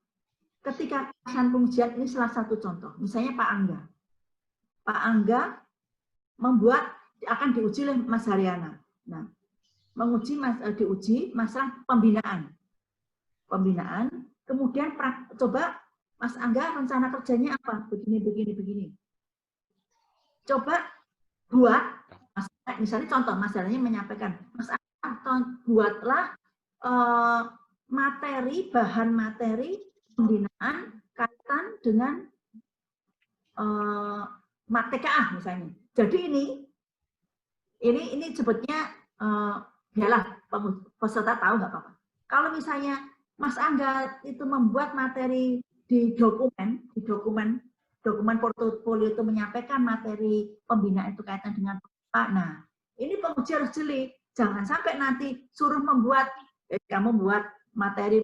A: ketika pelaksanaan pengujian ini salah satu contoh. Misalnya Pak Angga. Pak Angga akan diuji oleh Mas Haryana. Nah, diuji masalah pembinaan. Kemudian coba Mas Angga rencana kerjanya apa? Begini. Coba buat, misalnya contoh, Mas Haryana menyampaikan, Mas Angga buatlah bahan materi pembinaan kaitan dengan TKA misalnya. Jadi ini sebetulnya biarlah peserta tahu nggak apa-apa. Kalau misalnya Mas Angga itu membuat materi di dokumen portofolio itu menyampaikan materi pembinaan itu kaitan dengan apa. Nah, ini penguji harus jeli. Jangan sampai nanti suruh kamu buat materi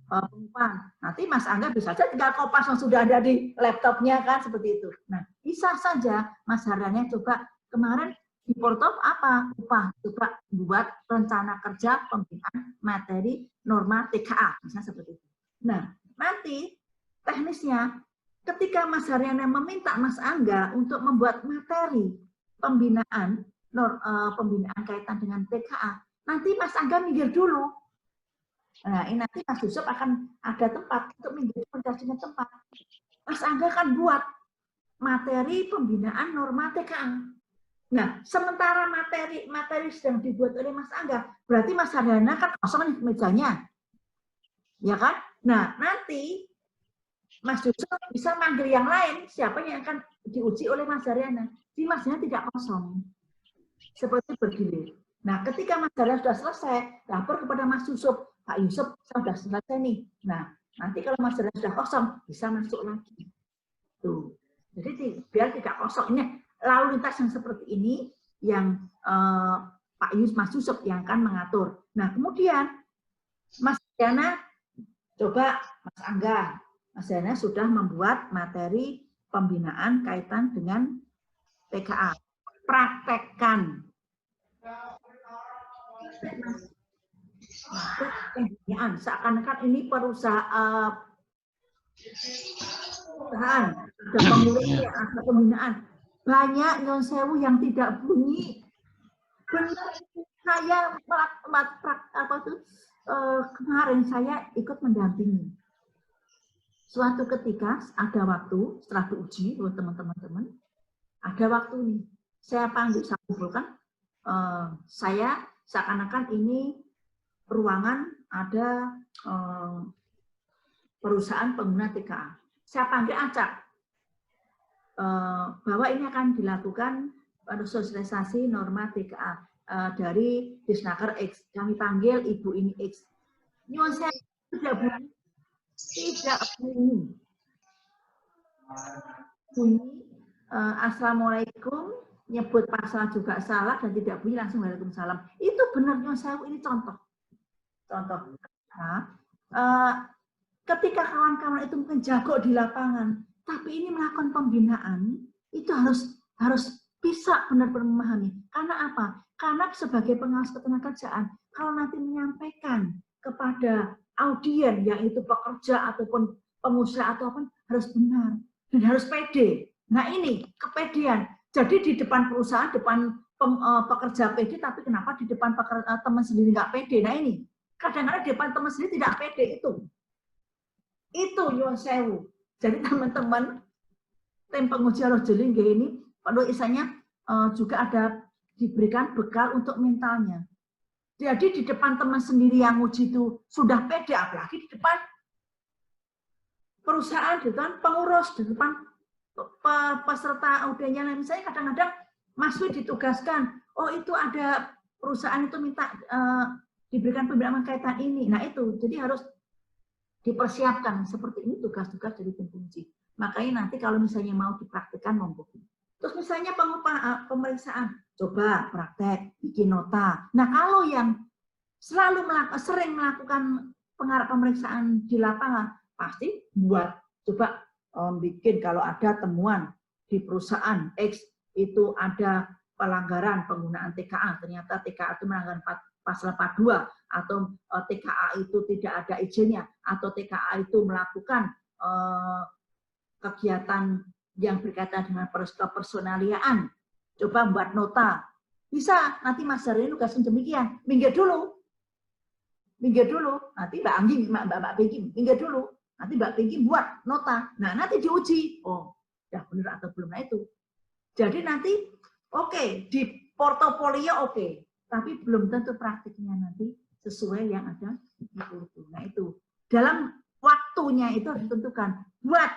A: pengupahan. Nanti Mas Angga bisa saja tinggal kopas yang sudah ada di laptopnya kan seperti itu. Nah, bisa saja Mas Haryana coba kemarin di portop apa? Coba buat rencana kerja pembinaan materi norma TKA, misalnya seperti itu. Nah, nanti teknisnya ketika Mas Haryana meminta Mas Angga untuk membuat materi pembinaan kaitan dengan TKA, nanti Mas Angga minggir dulu. Nah, ini nanti Mas Yusuf akan ada tempat untuk minggir dengan tempat. Mas Angga akan buat materi pembinaan norma TKA. Nah, sementara materi sedang dibuat oleh Mas Angga, berarti Mas Haryana kan kosong di mejanya. Ya kan? Nah, nanti Mas Yusuf bisa manggil yang lain, siapa yang akan diuji oleh Mas Haryana. Jadi Mas Haryana tidak kosong. Seperti bergilir. Nah, ketika Mas Haryana sudah selesai, lapor kepada Mas Yusuf, Pak Yusuf, saya sudah selesai nih. Nah, nanti kalau Mas Haryana sudah kosong, bisa masuk lagi. Tuh. Jadi biar tidak kosong. Ini lalu lintas yang seperti ini yang Mas Yusuf yang akan mengatur. Nah, kemudian Mas Haryana, coba Mas Angga, Mas Haryana sudah membuat materi pembinaan kaitan dengan TKA. Praktekkan. Seakan-akan ini perusahaan, ada pengurusnya, ada pembinaan. Banyak nyon sewu yang tidak bunyi. Benar, saya kemarin saya ikut mendampingi. Suatu ketika ada waktu setelah diuji oleh teman-teman, ada waktu nih. Saya panggil, saya kumpulkan. Saya seakan-akan ini ruangan ada perusahaan pengguna TKA. Saya panggil acak bahwa ini akan dilakukan sosialisasi norma TKA dari Disnaker X. Kami panggil Ibu ini X. Nyuwun saya tidak bunyi. Assalamualaikum, nyebut pasal juga salah dan tidak bunyi langsung Waalaikumsalam. Itu benar nyuwun sewu, ini contoh. Ketika kawan-kawan itu mungkin jago di lapangan, tapi ini melakukan pembinaan, itu harus bisa benar-benar memahami. Karena apa? Karena sebagai pengawas ketenagakerjaan, kalau nanti menyampaikan kepada audien, yang itu pekerja ataupun pengusaha ataupun harus benar dan harus pede. Nah ini kepedean. Jadi di depan perusahaan, depan pekerja pede, tapi kenapa di depan teman sendiri nggak pede? Nah ini kadang-kadang di depan teman sendiri tidak pede itu nyuwun sewu. Jadi teman-teman tim penguji harus jeli ini perlu isanya juga ada diberikan bekal untuk mentalnya. Jadi di depan teman sendiri yang uji itu sudah pede, apalagi di depan perusahaan, di depan pengurus, di depan peserta audionya. Misalnya kadang-kadang Mas Wi ditugaskan, oh itu ada perusahaan itu minta diberikan pembinaan kaitan ini. Nah itu, jadi harus dipersiapkan seperti ini tugas-tugas dari tim penguji. Makanya nanti kalau misalnya mau dipraktikkan monggo. Terus misalnya pemeriksaan, coba praktek, bikin nota. Nah kalau yang sering melakukan pemeriksaan di lapangan, pasti buat coba bikin kalau ada temuan di perusahaan X itu ada pelanggaran penggunaan TKA, ternyata TKA itu melanggar pasal 42, atau TKA itu tidak ada izinnya, atau TKA itu melakukan kegiatan yang berkaitan dengan kepersonaliaan, coba buat nota. Bisa, nanti Mas Hari nugasin demikian, minggir dulu, nanti Mbak Anggi, Mbak Peggy, minggir dulu, nanti Mbak Peggy buat nota, nah nanti diuji, oh, udah benar atau belum, nah itu. Jadi nanti, oke, di portofolio oke, tapi belum tentu praktiknya nanti sesuai yang ada di itu. Nah itu, dalam waktunya itu harus ditentukan. Buat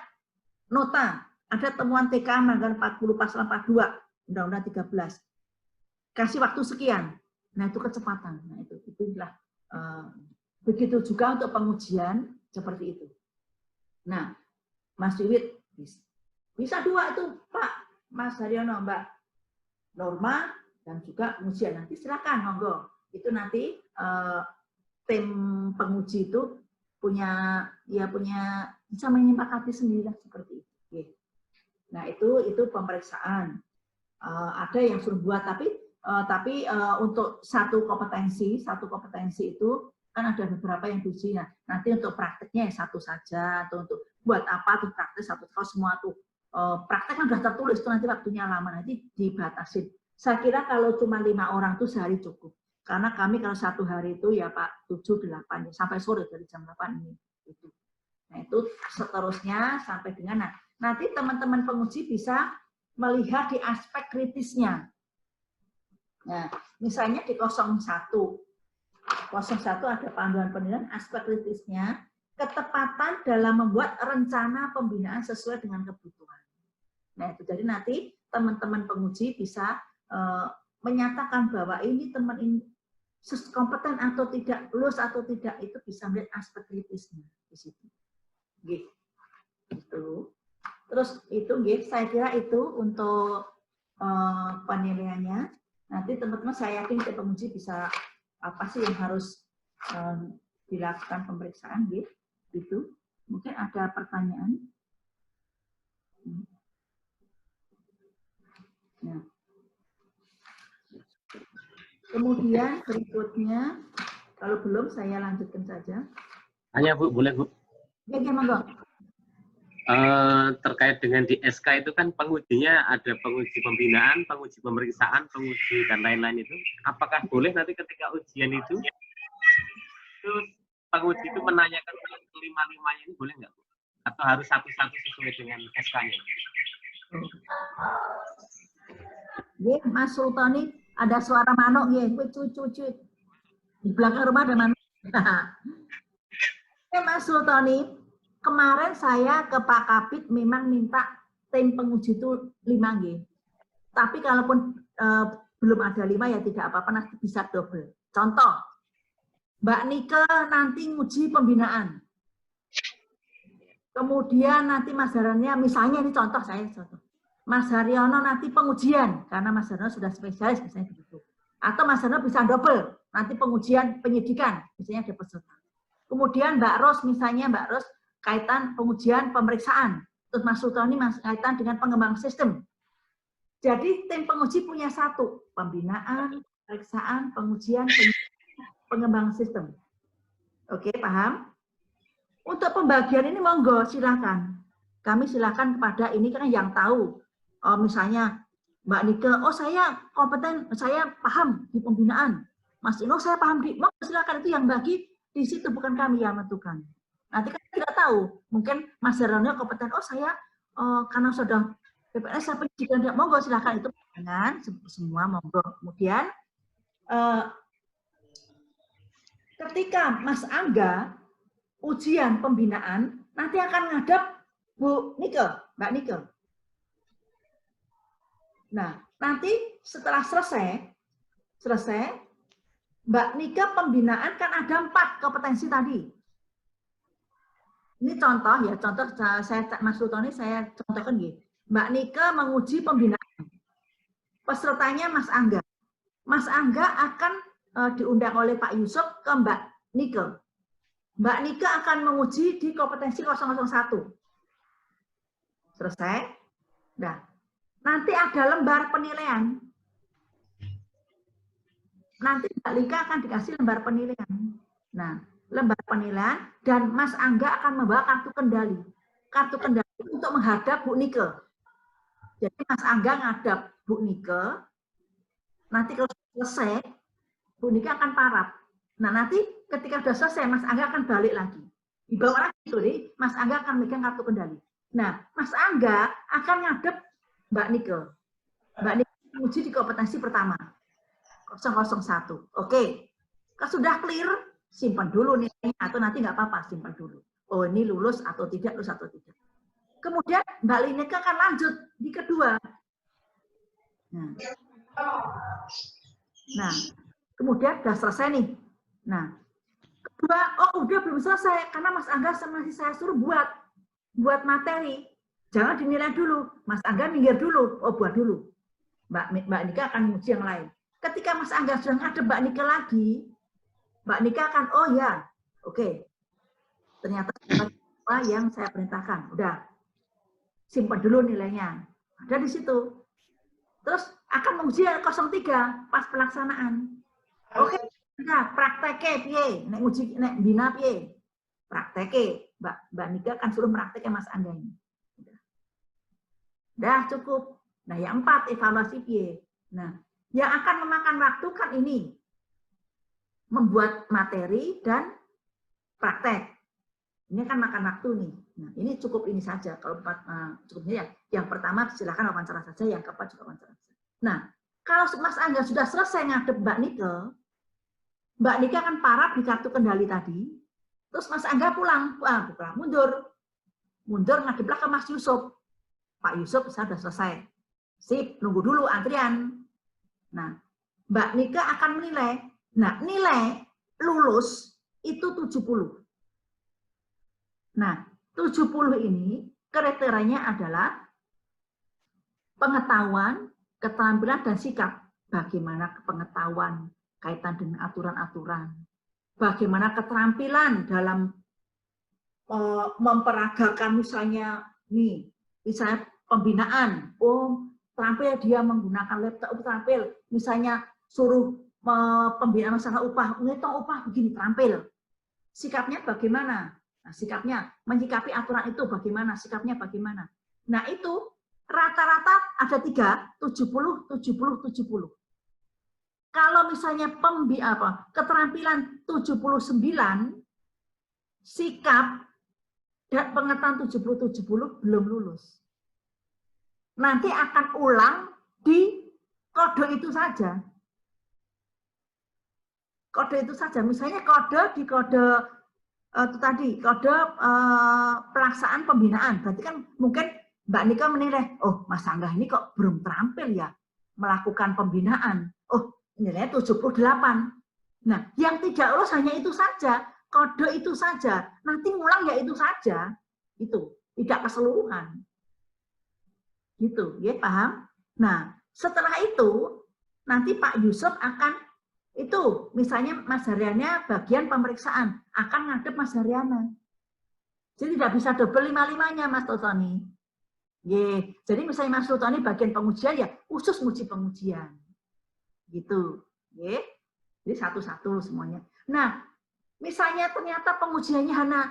A: nota, ada temuan TK melanggar 40 pasal 42, Undang-Undang 13. Kasih waktu sekian. Nah itu kecepatan. Nah itulah. Begitu juga untuk pengujian seperti itu. Nah, Mas Wiwit, bisa dua itu Pak, Mas Haryono, Mbak Norma, dan juga pengujian. Nanti silakan, monggo. Itu nanti tim penguji itu punya bisa menyepakati sendiri seperti itu. Nah itu pemeriksaan. Ada yang suruh buat, tapi untuk satu kompetensi itu kan ada beberapa yang diuji. Nah, nanti untuk prakteknya satu saja, atau untuk buat apa tuh praktek satu, kalau semua tuh praktek kan sudah tertulis tuh nanti waktunya lama, nanti dibatasin. Saya kira kalau cuma 5 orang tuh sehari cukup. Karena kami kalau satu hari itu ya Pak 7-8 sampai sore dari jam 8 ini. Nah itu seterusnya sampai dengan nanti teman-teman penguji bisa melihat di aspek kritisnya. Nah, misalnya di 01 ada panduan penilaian aspek kritisnya, ketepatan dalam membuat rencana pembinaan sesuai dengan kebutuhan. Nah, itu jadi nanti teman-teman penguji bisa menyatakan bahwa ini teman ini kompeten atau tidak, lulus atau tidak, itu bisa melihat aspek kritisnya di situ. Gitu. Terus itu, saya kira itu untuk penilaiannya. Nanti teman-teman saya yakin penguji bisa apa sih yang harus dilakukan pemeriksaan, gitu. Mungkin ada pertanyaan. Nah. Kemudian berikutnya, kalau belum saya lanjutkan saja.
F: Hanya Bu, boleh Bu?
A: Ya, monggo.
F: Terkait dengan di SK itu kan pengujinya ada penguji pembinaan, penguji pemeriksaan, penguji dan lain-lain itu. Apakah boleh nanti ketika ujian itu penguji itu menanyakan kelima-limanya ini boleh nggak? Atau harus satu-satu sesuai dengan SK-nya?
A: Mas Sultani, ada suara manuk ya, cucu. Di belakang rumah ada manuk. Mas Sultani, kemarin saya ke Pak Kapit memang minta tim penguji itu 5G. Tapi kalaupun belum ada 5 ya tidak apa-apa, nanti bisa double. Contoh, Mbak Nike nanti nguji pembinaan. Kemudian nanti Mas Haryono, misalnya ini contoh. Mas Haryono nanti pengujian, karena Mas Haryono sudah spesialis, misalnya begitu. Atau Mas Haryono bisa double, nanti pengujian penyidikan, misalnya ada peserta. Kemudian Mbak Ros, misalnya Mbak Ros, kaitan pengujian pemeriksaan. Terus Mas Sultani kaitan dengan pengembangan sistem. Jadi tim penguji punya satu, pembinaan, pemeriksaan, pengujian, pengembangan sistem. Oke, paham? Untuk pembagian ini monggo, silakan. Kami silakan kepada ini kan yang tahu. Misalnya Mbak Nike, oh saya kompeten, saya paham di pembinaan. Mas Ino, saya paham di, silakan, itu yang bagi di situ, bukan kami yang menentukan. Nanti kan tidak tahu, mungkin Mas Haryono kompeten, oh saya karena sudah PPLS siapa jika tidak monggo silahkan itu dengan semua monggo. Kemudian ketika Mas Angga ujian pembinaan nanti akan ngadap Bu Nike, Mbak Nike. Nah, nanti setelah selesai Mbak Nike pembinaan kan ada 4 kompetensi tadi. Ini contoh ya, contoh saya Mas Lutoni saya contohkan gitu. Mbak Nike menguji pembinaan. Pesertanya Mas Angga. Mas Angga akan diundang oleh Pak Yusuf ke Mbak Nike. Mbak Nike akan menguji di kompetensi 001. Selesai. Nah, nanti ada lembar penilaian. Nanti Mbak Nike akan dikasih lembar penilaian. Nah, lembar penilaian dan Mas Angga akan membawa kartu kendali. Kartu kendali untuk menghadap Bu Nike. Jadi Mas Angga ngadap Bu Nike, nanti kalau selesai, Bu Nike akan parap. Nah nanti ketika sudah selesai, Mas Angga akan balik lagi. Di bawah lagi itu nih, Mas Angga akan megang kartu kendali. Nah, Mas Angga akan ngadep Mbak Nike. Mbak Nike uji di kompetensi pertama, 001. Oke, kalau sudah clear, simpan dulu nih, atau nanti nggak apa-apa, simpan dulu. Oh ini lulus atau tidak, lulus atau tidak. Kemudian Mbak Lineke akan lanjut di kedua. Nah, kemudian sudah selesai nih. Nah, kedua, oh udah belum selesai karena Mas Angga masih saya suruh buat materi. Jangan dinilai dulu. Mas Angga minggir dulu. Oh buat dulu. Mbak Nika akan menguji yang lain. Ketika Mas Angga sudah ngadep Mbak Nika lagi, Mbak Nika akan oh ya, oke. Ternyata apa yang saya perintahkan. Udah. Simpan dulu nilainya. Ada di situ. Terus akan menguji 03 pas pelaksanaan. Oke, nah prakteknya piye? Nek uji nek bina piye? Prakteknya Mbak Nika akan suruh prakteknya Mas Angga ini. Udah cukup. Nah, yang 4 evaluasi piye. Nah, yang akan memakan waktu kan ini. Membuat materi dan praktek. Ini kan makan waktu nih. Nah, ini cukup ini saja. Kalau cukupnya ya. Yang pertama silakan wawancara saja, yang keempat juga wawancara saja. Nah, kalau Mas Angga sudah selesai ngadep Mbak Nike akan parap di kartu kendali tadi. Terus Mas Angga pulang, mundur ngadeplah ke Mas Yusuf. Pak Yusuf sudah selesai. Sip, nunggu dulu antrian. Nah, Mbak Nike akan menilai. Nah, nilai lulus itu 70. Nah, 70 ini kriterianya adalah pengetahuan, keterampilan, dan sikap. Bagaimana pengetahuan kaitan dengan aturan-aturan. Bagaimana keterampilan dalam memperagakan misalnya pembinaan. Oh, terampil dia menggunakan laptop, terampil. Misalnya suruh pembinaan masalah upah, ngitung upah begini, terampil. Sikapnya bagaimana? Nah, sikapnya menyikapi aturan itu bagaimana, sikapnya bagaimana. Nah, itu rata-rata ada 3, 70, 70, 70. Kalau misalnya keterampilan 79, sikap dan pengetahuan 70, 70 belum lulus. Nanti akan ulang di kode itu saja. Kode itu saja. Misalnya kode di kode itu tadi kode pelaksanaan pembinaan. Berarti kan mungkin Mbak Nika menilai, oh Mas Angga ini kok belum terampil ya melakukan pembinaan. Oh nilainya 78. Nah yang tidak lulus hanya itu saja, kode itu saja. Nanti ngulang ya itu saja, itu tidak keseluruhan. Gitu, ya paham? Nah setelah itu nanti Pak Yusuf akan itu misalnya Mas Haryana bagian pemeriksaan akan ngadep Mas Haryana. Jadi tidak bisa double 5-5-nya Mas Totoni. Jadi misalnya Mas Totoni bagian pengujian ya khusus nguji pengujian. Gitu. Jadi satu-satu semuanya. Nah, misalnya ternyata pengujiannya hanya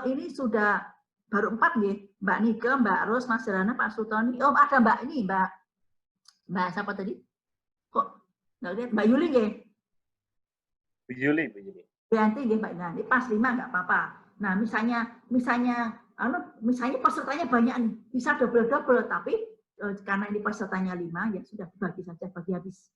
A: ini sudah baru 4 ya. Mbak Nike, Mbak Ros, Mas Haryana, Pak Sutoni. Oh, ada Mbak ini, Mbak siapa tadi? Kok nggak lihat Mbak Yuli nggih?
G: Bu Yuli.
A: Nanti nggih Mbak. Nah, ini pas 5 nggak apa-apa. Nah, misalnya pesertanya banyak nih, bisa double-double, tapi karena ini pesertanya 5, ya sudah bagi saja, bagi habis,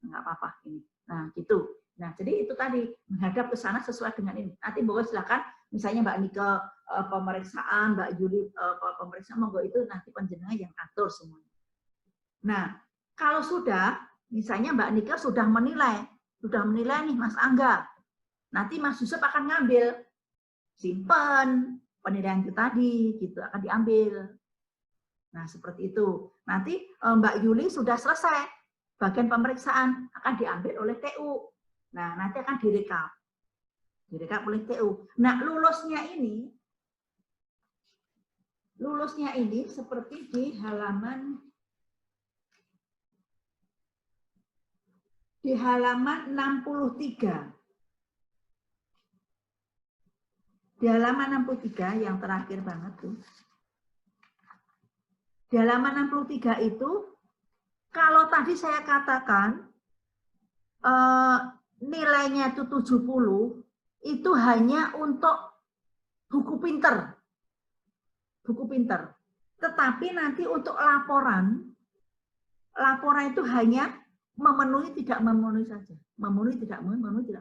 A: nggak apa-apa ini. Nah gitu. Nah jadi itu tadi menghadap ke sana sesuai dengan ini. Nanti boleh silakan, misalnya Mbak Nike pemeriksaan, Mbak Yuli pemeriksaan, monggo itu nanti penjenengan yang atur semuanya. Nah kalau sudah, misalnya Mbak Nike sudah menilai nih Mas Angga, nanti Mas Yusuf akan ngambil, simpen penilaian itu tadi, gitu akan diambil. Nah seperti itu. Nanti Mbak Yuli sudah selesai bagian pemeriksaan, akan diambil oleh TU. Nah nanti akan direkap oleh TU. Nah lulusnya ini seperti di halaman 63. Di halaman 63 yang terakhir banget tuh. Di halaman 63 itu, kalau tadi saya katakan nilainya itu 70, itu hanya untuk buku pinter. Tetapi nanti untuk laporan itu hanya memenuhi, tidak memenuhi saja. Memenuhi, tidak memenuhi.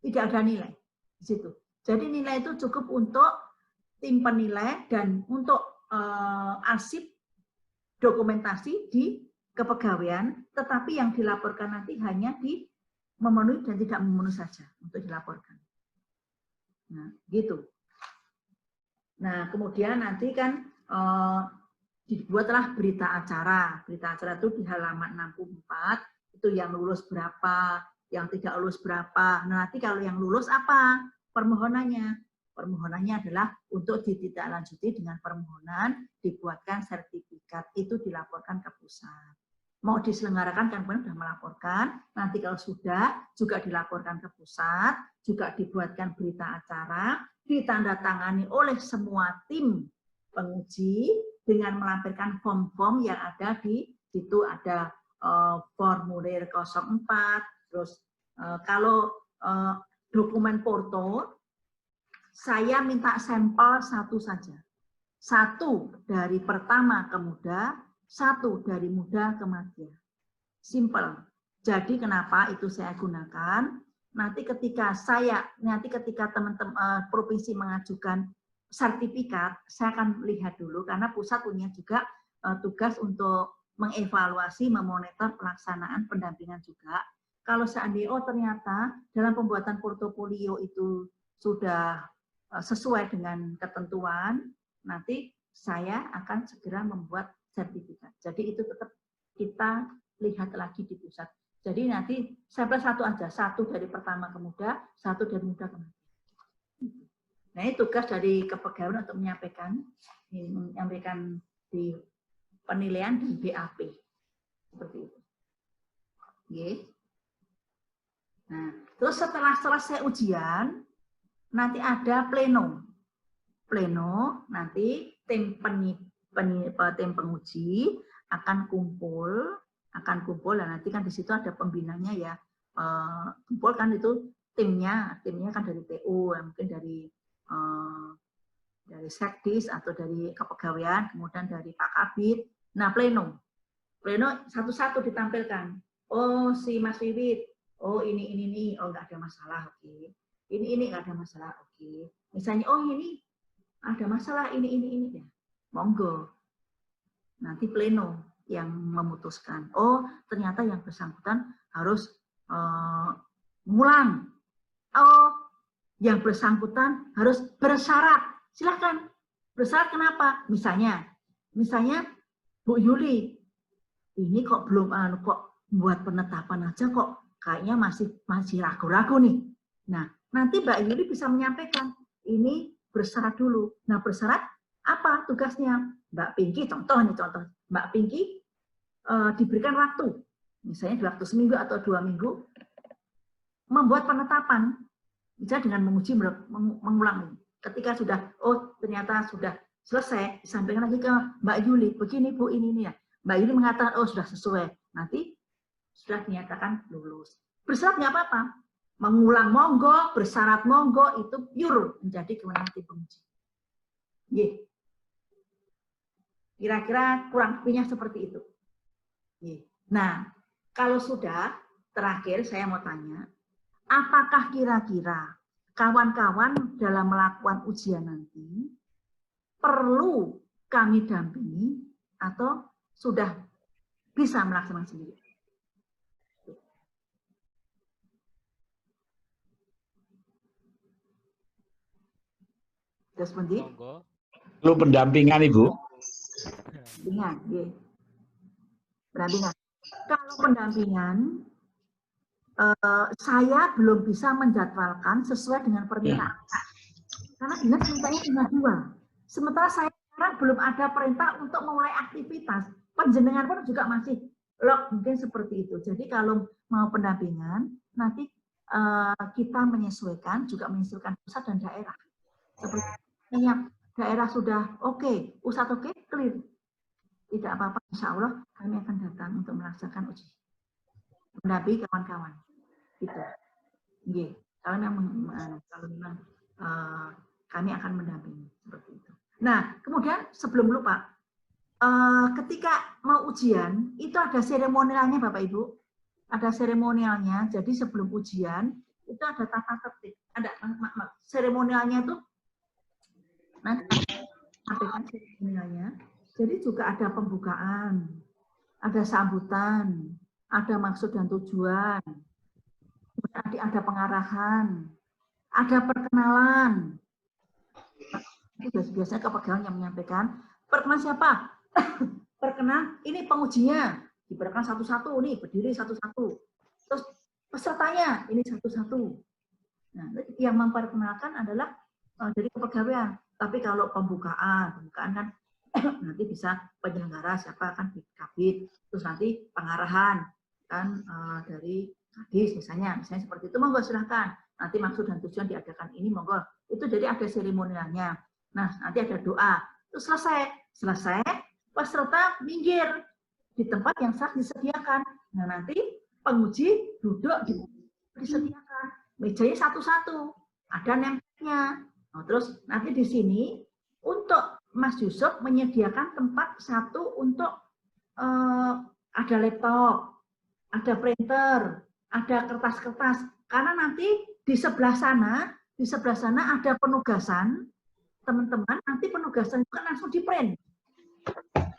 A: Tidak ada nilai di situ. Jadi nilai itu cukup untuk tim penilai dan untuk arsip dokumentasi di kepegawaian, tetapi yang dilaporkan nanti hanya di memenuhi dan tidak memenuhi saja untuk dilaporkan. Nah, gitu. Nah, kemudian nanti kan dibuatlah berita acara. Berita acara itu di halaman 64, itu yang lulus berapa, yang tidak lulus berapa. Nah, nanti kalau yang lulus apa? Permohonannya. Permohonannya adalah untuk ditindaklanjuti dengan permohonan dibuatkan sertifikat, itu dilaporkan ke pusat. Mau diselenggarakan kan sudah melaporkan, nanti kalau sudah juga dilaporkan ke pusat, juga dibuatkan berita acara, ditandatangani oleh semua tim penguji dengan melampirkan form-form yang ada di situ, ada formulir 04, terus kalau dokumen foto, saya minta sampel satu saja. Satu dari pertama ke muda, satu dari muda ke madya. Simple. Jadi kenapa itu saya gunakan? Nanti ketika teman-teman provinsi mengajukan sertifikat, saya akan lihat dulu karena pusat punya juga tugas untuk mengevaluasi, memonitor pelaksanaan pendampingan juga. Kalau seandainya ternyata dalam pembuatan portofolio itu sudah sesuai dengan ketentuan, nanti saya akan segera membuat sertifikat. Jadi itu tetap kita lihat lagi di pusat. Jadi nanti sampel satu aja, satu dari pertama ke muda, satu dari muda ke madya. Nah ini tugas dari kepegawaian untuk menyampaikan di penilaian dan BAP. Seperti itu. Oke. Nah, terus setelah selesai ujian, nanti ada pleno. Pleno nanti tim penguji akan kumpul dan nanti kan di situ ada pembinanya ya. Kumpul kan itu timnya kan dari TU, mungkin dari Sekdis atau dari kepegawaian, kemudian dari Pak Kabid. Nah, pleno satu-satu ditampilkan. Oh, si Mas Wiwit, oh ini, oh nggak ada masalah, oke. Ini nggak ada masalah, oke. Misalnya, oh ini ada masalah, ini ya, monggo. Nanti pleno yang memutuskan. Oh ternyata yang bersangkutan harus ngulang. Oh yang bersangkutan harus bersyarat. Silahkan bersyarat kenapa? Misalnya Bu Yuli, ini kok belum kok buat penetapan aja kok kayaknya masih ragu-ragu nih. Nah nanti Mbak Yuli bisa menyampaikan, ini bersyarat dulu. Nah bersyarat apa tugasnya? Mbak Pinky, contoh, Mbak Pinky diberikan waktu, misalnya waktu seminggu atau 2 minggu, membuat penetapan, misalnya dengan menguji, mengulang. Ketika sudah, oh ternyata sudah selesai, disampaikan lagi ke Mbak Yuli, begini Bu, ini ya. Mbak Yuli mengatakan, oh sudah sesuai, nanti sudah dinyatakan lulus. Bersyarat nggak apa-apa. Mengulang monggo, bersyarat monggo, itu pure menjadi kewenangan tim penguji. Kira-kira kurang lebihnya seperti itu. Nah, kalau sudah, terakhir saya mau tanya, apakah kira-kira kawan-kawan dalam melakukan ujian nanti perlu kami dampingi atau sudah bisa melaksanakan sendiri? Terus
D: Monggo.
E: Perlu pendampingan, Ibu?
A: Pendampingan, ya. Pendampingan. Kalau pendampingan, saya belum bisa menjadwalkan sesuai dengan permintaan. Karena dinas mintanya cuma 2. Sementara saya sekarang belum ada perintah untuk memulai aktivitas. Penjenengan pun juga masih lock, mungkin seperti itu. Jadi kalau mau pendampingan, nanti kita menyesuaikan, juga menyesuaikan pusat dan daerah. Seperti yang daerah sudah oke, pusat oke, clear. Tidak apa-apa, insya Allah kami akan datang untuk melaksanakan uji. Mendampingi kawan-kawan. Gitu. Nggih. Kalau memang kami akan mendampingi seperti itu. Nah, kemudian sebelum lupa, ketika mau ujian itu ada seremonialnya, Bapak Ibu. Ada seremonialnya. Jadi sebelum ujian itu ada tata tertib. Ada seremonialnya itu nanti sampaikan seremonialnya. Jadi juga ada pembukaan, ada sambutan, ada maksud dan tujuan, ada pengarahan, ada perkenalan. Itu biasanya kepegawaian yang menyampaikan. Perkenalan siapa? Perkenalan, ini pengujinya. Diperkenalkan satu-satu, nih berdiri satu-satu. Terus pesertanya, ini satu-satu. Nah, yang memperkenalkan adalah dari kepegawaian. Tapi kalau pembukaan kan nanti bisa penyelenggara siapa kan Kabid, terus nanti pengarahan kan dari Kadis misalnya seperti itu, monggo silahkan. Nanti maksud dan tujuan diadakan ini monggo. Itu jadi ada seremonialnya. Nah, nanti ada doa. Terus selesai peserta minggir di tempat yang sudah disediakan. Nah, nanti penguji duduk disediakan. Mejanya satu-satu, ada nempelnya. Nah, terus nanti di sini untuk Mas Yusuf menyediakan tempat satu untuk ada laptop, ada printer, ada kertas-kertas. Karena nanti di sebelah sana ada penugasan, teman-teman. Nanti penugasan itu kan langsung di print.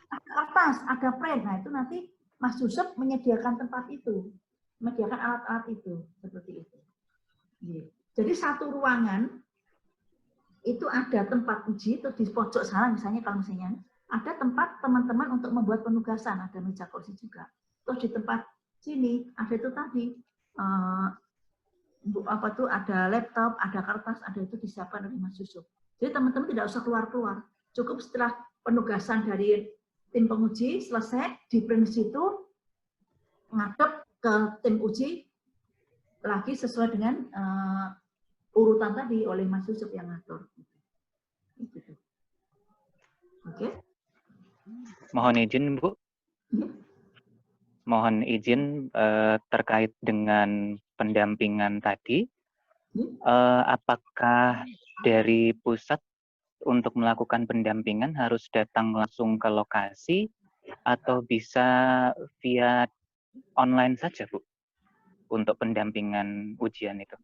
A: Ada kertas, ada print. Nah itu nanti Mas Yusuf menyediakan tempat itu, menyediakan alat-alat itu seperti itu. Jadi satu ruangan itu ada tempat uji, itu di pojok sana misalnya kalau misalnya ada tempat teman-teman untuk membuat penugasan, ada meja kursi juga. Terus di tempat sini ada itu tadi ada laptop, ada kertas, ada itu disiapkan oleh Mas Yusuf. Jadi teman-teman tidak usah keluar-keluar, cukup setelah penugasan dari tim penguji selesai di print situ, ngadep ke tim uji lagi sesuai dengan urutan tadi oleh Mas Yusuf yang ngatur. Oke.
C: Mohon izin, Bu.
A: Ya.
C: Mohon izin terkait dengan pendampingan tadi. Apakah dari pusat untuk melakukan pendampingan harus datang langsung ke lokasi atau bisa via online saja, Bu, untuk pendampingan ujian itu?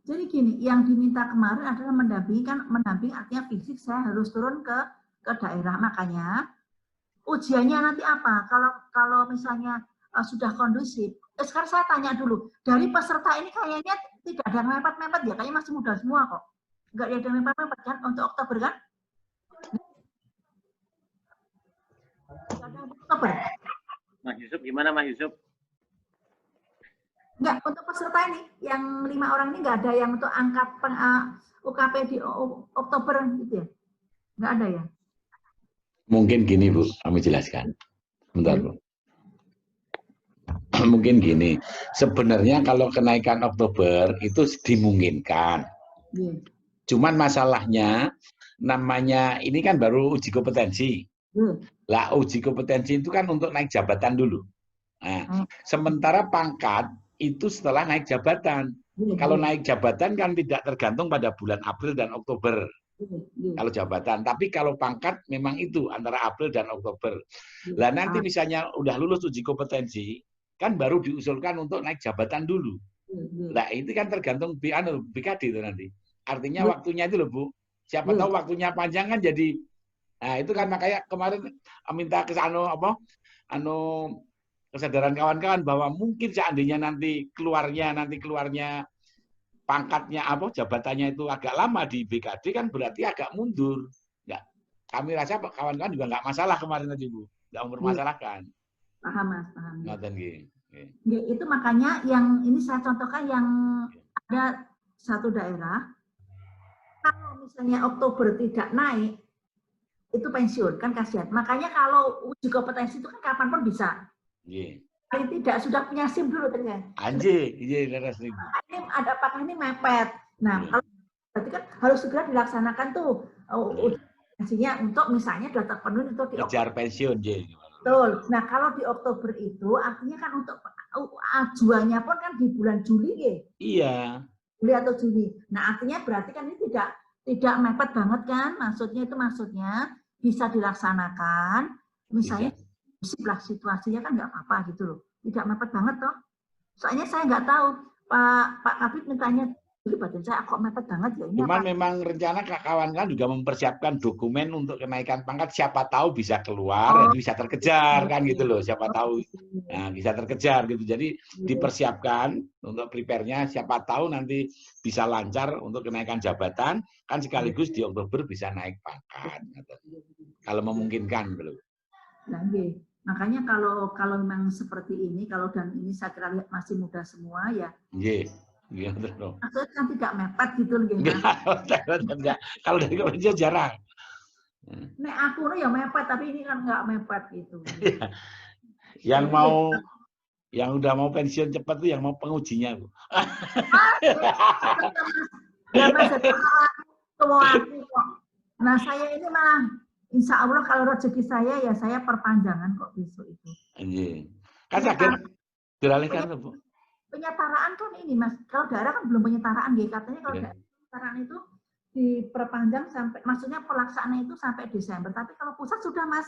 A: Jadi gini, yang diminta kemarin adalah mendamping artinya fisik saya harus turun ke daerah. Makanya ujiannya nanti apa? Kalau misalnya sudah kondusif. Sekarang saya tanya dulu, dari peserta ini kayaknya tidak ada yang mepet-mepet ya, kayaknya masih muda semua kok. Enggak ada yang mepet-mepet kan untuk Oktober kan? Enggak ada Oktober.
F: Mas Yusuf, gimana Mas Yusuf?
A: Enggak, untuk peserta ini, yang 5 orang ini enggak ada yang untuk angkat UKP di Oktober gitu ya? Enggak ada ya?
E: Mungkin gini Bu, kami jelaskan. Bentar Bu. Mungkin gini, sebenarnya kalau kenaikan Oktober itu dimungkinkan. Cuman masalahnya, namanya ini kan baru uji kompetensi. Lah uji kompetensi itu kan untuk naik jabatan dulu. Nah, sementara pangkat itu setelah naik jabatan. Kalau naik jabatan kan tidak tergantung pada bulan April dan Oktober. Kalau jabatan, tapi kalau pangkat memang itu antara April dan Oktober. Lah nanti misalnya udah lulus uji kompetensi, kan baru diusulkan untuk naik jabatan dulu. Lah itu kan tergantung BKD itu nanti. Artinya waktunya itu loh Bu. Siapa tahu waktunya panjang kan jadi. Nah itu kan makanya kemarin minta ke kesadaran kawan-kawan bahwa mungkin seandainya nanti keluarnya pangkatnya jabatannya itu agak lama di BKD kan berarti agak mundur. Ya, kami rasa kawan-kawan juga nggak masalah kemarin tadi Bu, nggak mempermasalahkan.
A: Paham Mas, paham.
E: Ya,
A: itu makanya yang ini saya contohkan yang ada satu daerah, kalau misalnya Oktober tidak naik, itu pensiun kan kasihan. Makanya kalau uji kompetensi itu kan kapan pun bisa. Paling tidak sudah punya SIM dulu ternyata.
E: Ini
A: apakah ini mepet? Nah, kalau berarti kan harus segera dilaksanakan tuh ujinya untuk misalnya sudah terpenuhi untuk di
E: kejar pensiun,
A: betul. Nah, kalau di Oktober itu artinya kan untuk ajuannya pun kan di bulan Juli ya.
E: Iya.
A: Juli atau Juni. Nah, artinya berarti kan ini tidak mepet banget kan? Maksudnya bisa dilaksanakan. Misalnya lah situasinya kan nggak apa-apa gitu loh, tidak mepet banget toh. Soalnya saya nggak tahu Pak Kabit mintanya dulu badan saya kok mepet banget ya ini.
E: Cuman memang rencana kawan-kawan juga mempersiapkan dokumen untuk kenaikan pangkat, siapa tahu bisa keluar, bisa terkejar kan gitu loh, siapa tahu bisa terkejar gitu. Jadi dipersiapkan untuk prepare-nya, siapa tahu nanti bisa lancar untuk kenaikan jabatan, kan sekaligus di Oktober bisa naik pangkat, kalau memungkinkan belum.
A: Nah, makanya kalau memang seperti ini, kalau dan ini saya kira lihat masih muda semua ya. Maksudnya kan tidak mepet gitu loh.
E: Enggak. Kalau dari kerja jarang.
A: Nek aku ya mepet, tapi ini kan nggak mepet gitu.
E: Yang udah mau pensiun cepat tuh yang mau pengujinya.
A: Ya Mas, nah saya ini malah insya Allah kalau rezeki saya ya saya perpanjangan kok besok itu.
E: Kan akhirnya dialihkan tuh Bu.
A: Penyetaraan kan ini Mas, kalau daerah kan belum penyetaraan ya, katanya kalau penyetaraan itu diperpanjang sampai, maksudnya pelaksanaan itu sampai Desember. Tapi kalau pusat sudah Mas,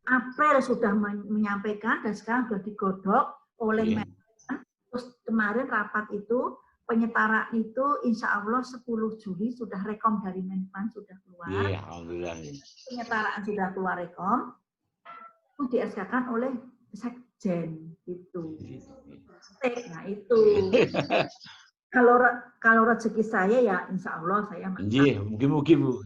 A: April sudah menyampaikan dan sekarang sudah digodok oleh Menpan. Terus kemarin rapat itu penyetaraan itu insya Allah 10 Juli sudah rekom dari Menpan sudah keluar.
E: Iya, alhamdulillah.
A: Penyetaraan sudah keluar rekom, itu di-SK-kan oleh Sekjen gitu. Nah itu. Kalau rezeki saya ya insya Allah saya
E: mungkin Bu.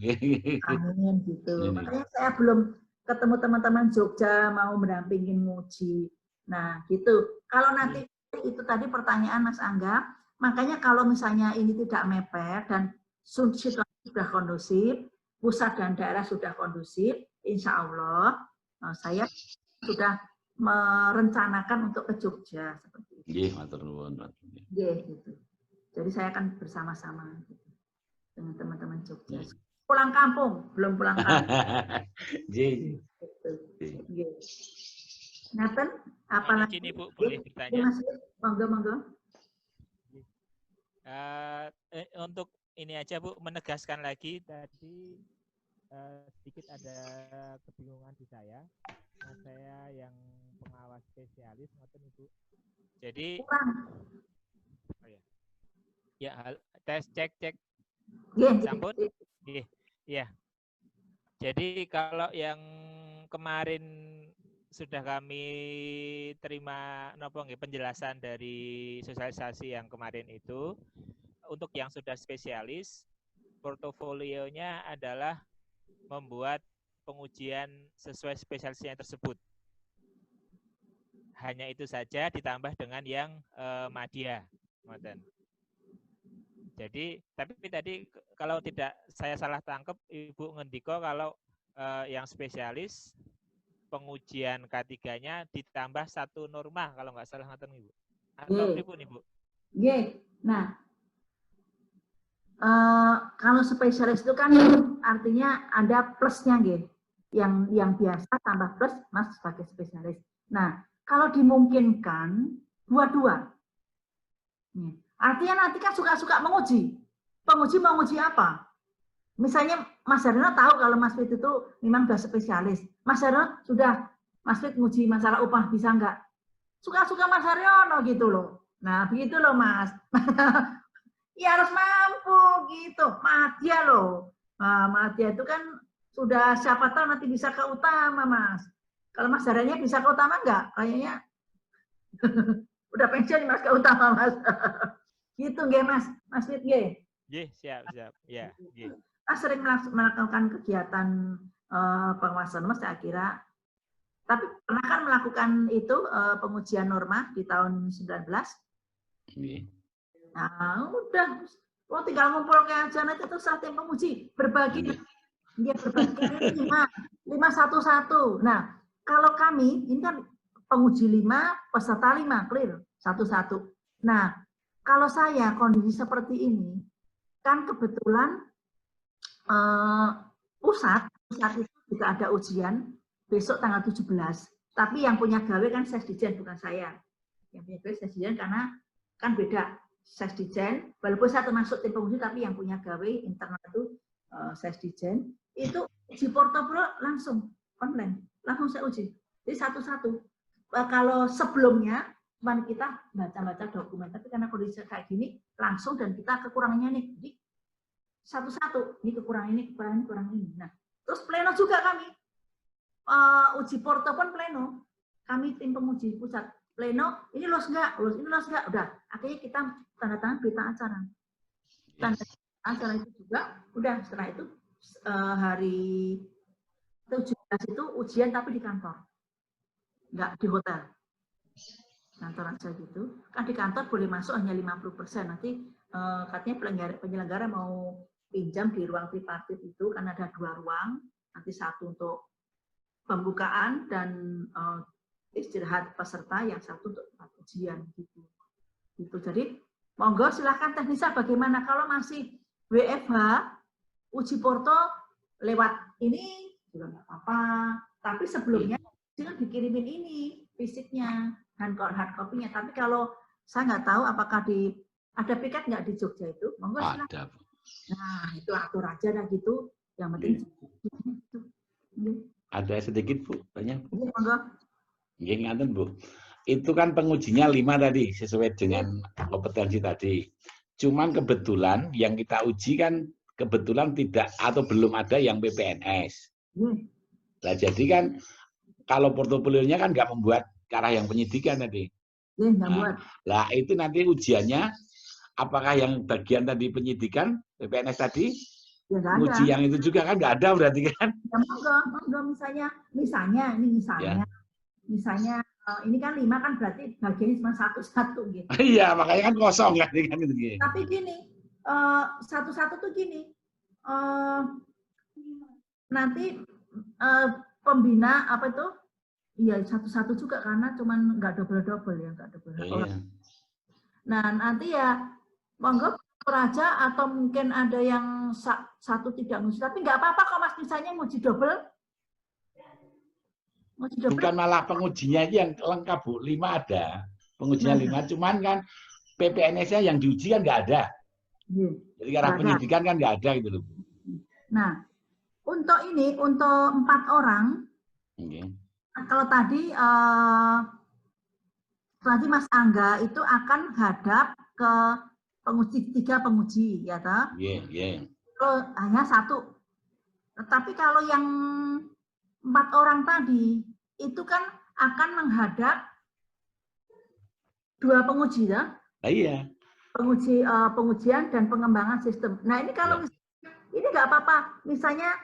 A: Amin gitu. Makanya saya belum ketemu teman-teman Jogja mau mendampingin nguji. Nah gitu. Kalau nanti itu tadi pertanyaan Mas Angga, makanya kalau misalnya ini tidak mepet dan situasi sudah kondusif, pusat dan daerah sudah kondusif, insya Allah saya sudah merencanakan untuk ke Jogja seperti itu. Gitu. Jadi saya akan bersama-sama gitu, dengan teman-teman Jogja. Pulang kampung, belum pulang kampung. Gitu. Nathan, apalagi?
D: Ini Bu, boleh bertanya?
A: Monggo.
D: Untuk ini aja Bu, menegaskan lagi tadi sedikit ada kebingungan di saya. Saya yang pengawas spesialis, ngoten Ibu. Jadi tes cek. Sampun? Iya. Jadi kalau yang kemarin sudah kami terima penjelasan dari sosialisasi yang kemarin itu, untuk yang sudah spesialis, portofolionya adalah membuat pengujian sesuai spesialisnya tersebut. Hanya itu saja ditambah dengan yang madya. Jadi, tapi tadi kalau tidak saya salah tangkap, Ibu ngendiko kalau yang spesialis pengujian K3-nya ditambah 1 norma kalau nggak salah ngaten Ibu. Atau Ibu nih Bu?
A: Nah, kalau spesialis itu kan artinya ada plusnya yang biasa tambah plus Mas sebagai spesialis. Nah, kalau dimungkinkan dua-dua. Artinya nanti kan suka-suka menguji. Penguji mau menguji apa? misalnya Mas Daryono tahu kalau Mas Fit itu memang sudah spesialis. Mas Daryono sudah, Mas Fit nguji masalah upah bisa nggak? Suka-suka Mas Daryono gitu loh. Nah, begitu loh Mas. Ya harus mampu gitu. Madya loh. Nah, Madya itu kan sudah siapa tahu nanti bisa ke utama, Mas. Kalau Mas Daryono bisa ke utama nggak? Kayaknya udah pensiun Mas ke utama, Mas. Gitu nggih, Mas. Mas Fit nggih.
D: Nggih, siap. Ya, nggih.
A: Mas sering melakukan kegiatan pengawasan, Mas, saya kira. Tapi pernah kan melakukan itu pengujian norma di tahun 19? Nah, udah. Oh, tinggal ngumpul ke aja nanti itu salah tim penguji. Berbagi. Dia berbagi 5 1-1. Nah, kalau kami, ini kan penguji 5, peserta 5, clear. 1-1. Nah, kalau saya kondisi seperti ini, kan kebetulan pusat itu juga ada ujian besok tanggal 17. Tapi yang punya gawe kan Sesdijen, bukan saya. Yang punya gawe Sesdijen karena kan beda. Sesdijen, walaupun saya termasuk tim penguji, tapi yang punya gawe internal itu Sesdijen, itu uji portfolio langsung online. Langsung saya uji. Jadi 1-1. Kalau sebelumnya, cuma kita baca-baca dokumen. Tapi karena kondisi kayak gini, langsung dan kita kekurangannya nih. Jadi 1-1. Ini kekurangan ini, kurang ini. Nah, terus pleno juga kami. Uji porto pun pleno. Kami tim penguji pusat. Pleno, ini lolos enggak? Lolos, ini lolos enggak? Udah. Akhirnya kita tanda tangan berita acara. Tanda acara itu juga, udah setelah itu hari 17 itu ujian tapi di kantor. Enggak di hotel. Kantor aja gitu. Kan di kantor boleh masuk hanya 50%. Nanti katanya penyelenggara mau pinjam di ruang tripartit itu, karena ada 2 ruang. Nanti satu untuk pembukaan dan istirahat peserta, yang satu untuk ujian gitu. Jadi monggo silahkan teknisnya bagaimana kalau masih WFH uji porto lewat ini juga nggak apa-apa. Tapi sebelumnya dikirimin ini fisiknya, hard copy-nya. Tapi kalau saya nggak tahu apakah ada piket nggak di Jogja itu, monggo silahkan. Nah itu atur aja dah gitu. Yang penting
E: ada sedikit Bu, banyak.
A: Monggo.
E: Ngaten Bu. Itu kan pengujinya 5 tadi sesuai dengan kompetensi tadi. Cuman kebetulan yang kita uji kan kebetulan tidak atau belum ada yang PPNS. Nah, jadi kan kalau portofolionya kan nggak membuat ke arah yang penyidikan tadi. Nah, itu nanti ujiannya apakah yang bagian tadi penyidikan PPNS tadi? Ya, uji yang itu juga kan nggak ada berarti kan?
A: Ya, monggo misalnya. Misalnya ini kan 5 kan berarti bagiannya cuma 1-1 gitu.
E: Iya, makanya kan kosong kan gitu.
A: Tapi gini, 1-1 tuh gini, nanti pembina apa itu, iya 1-1 juga karena cuman nggak double ya, nggak double. Iya. Nah nanti ya monggo aja atau mungkin ada yang satu tidak nguji, tapi nggak apa-apa kok Mas, misalnya nguji double.
E: Bukan malah pengujinya yang lengkap Bu, 5 ada. Pengujinya 5, cuman kan PPNS-nya yang diuji kan nggak ada. Jadi karena penyidikan kan nggak ada gitu loh.
A: Nah, untuk 4 orang, kalau tadi Mas Angga itu akan hadap ke 3 penguji, ya toh? Kalau hanya 1. Tetapi kalau yang 4 orang tadi itu kan akan menghadap 2 penguji, ya?
E: Iya.
A: Pengujian dan pengembangan sistem. Nah ini kalau ini nggak apa-apa, misalnya